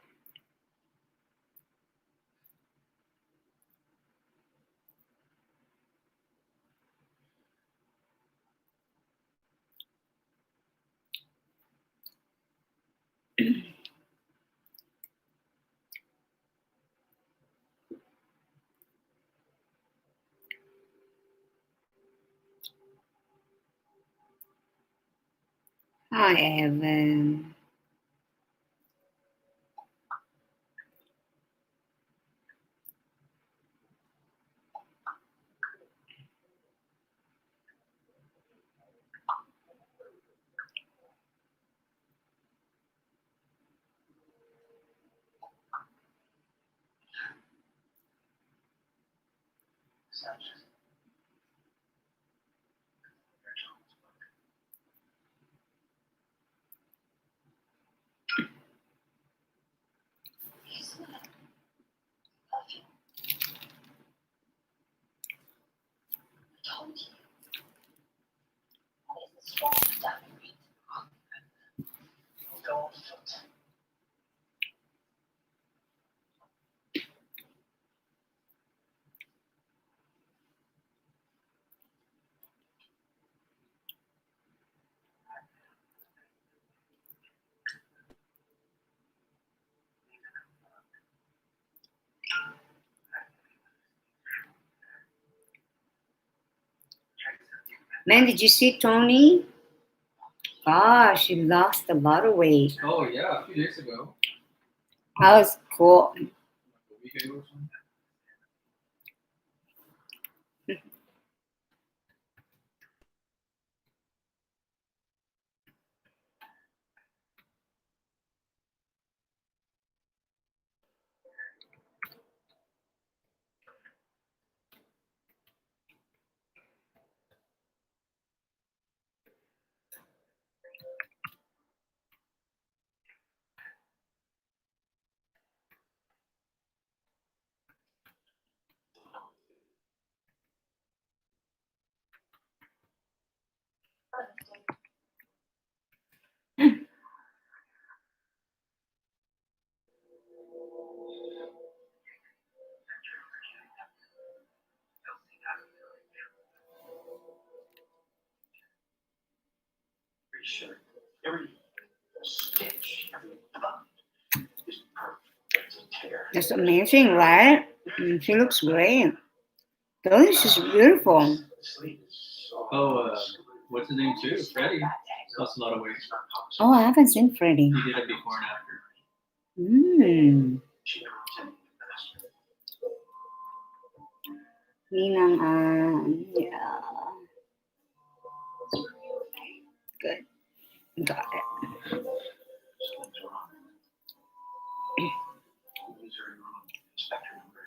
Hi, Evan. Sanchez. He's not. Love you. I told you. That is the strong stuff. Go on foot. Man, did you see Tony? Gosh, she lost a lot of weight. Oh yeah, a few days ago. That was cool. Like a week ago or something. Every shirt, every stitch, every button is perfect to tear. That's amazing, right? She looks great. Tony, she's beautiful. The sleeve is so What's his name too? Freddie lost a lot of weight. Oh, I haven't seen Freddie. He did it before and after. Mm. She never intended to master. Ninang, yeah. Good. Got it. Something's wrong. Something's very wrong. Inspector number.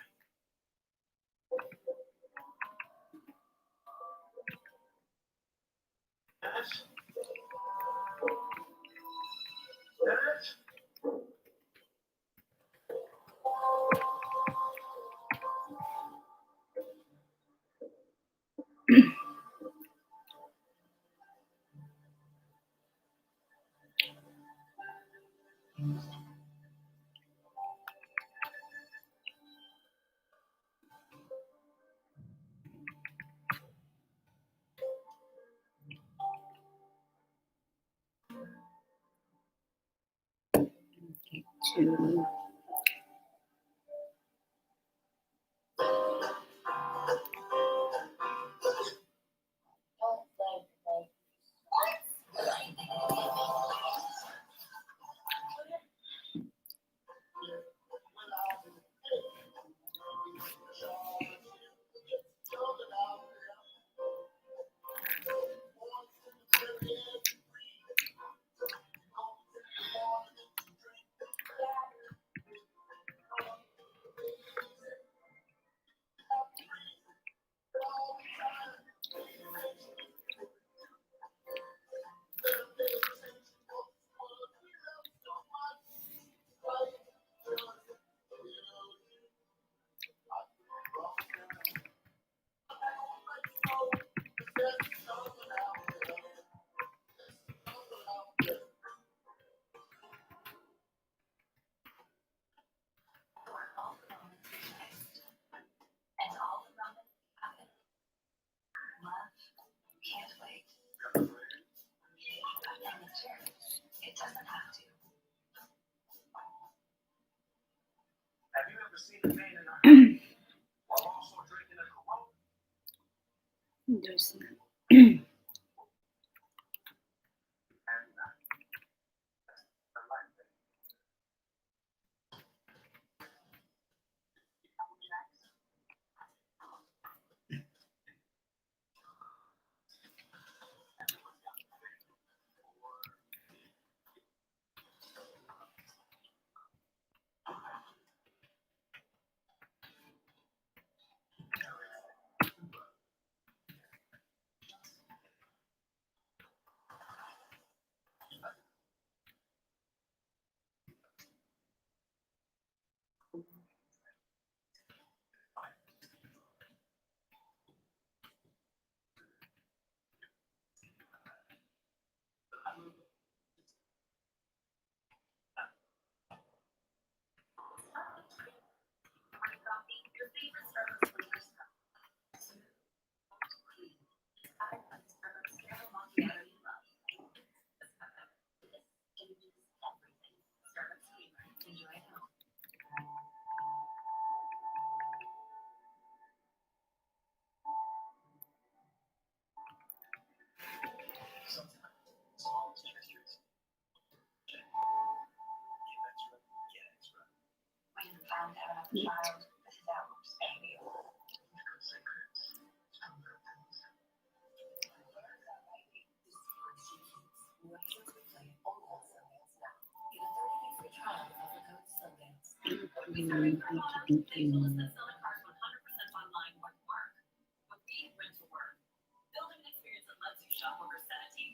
Yes. Yes. Two. seen a man in a hurry while also drinking a Corona. There's not. And that's the life that sometimes small gestures. That's right. Yeah, that's right. We haven't found out about the child. This is our baby. Good secrets. Some good things. Get a 30-day free trial of Africoat Slow Dance. Thank you.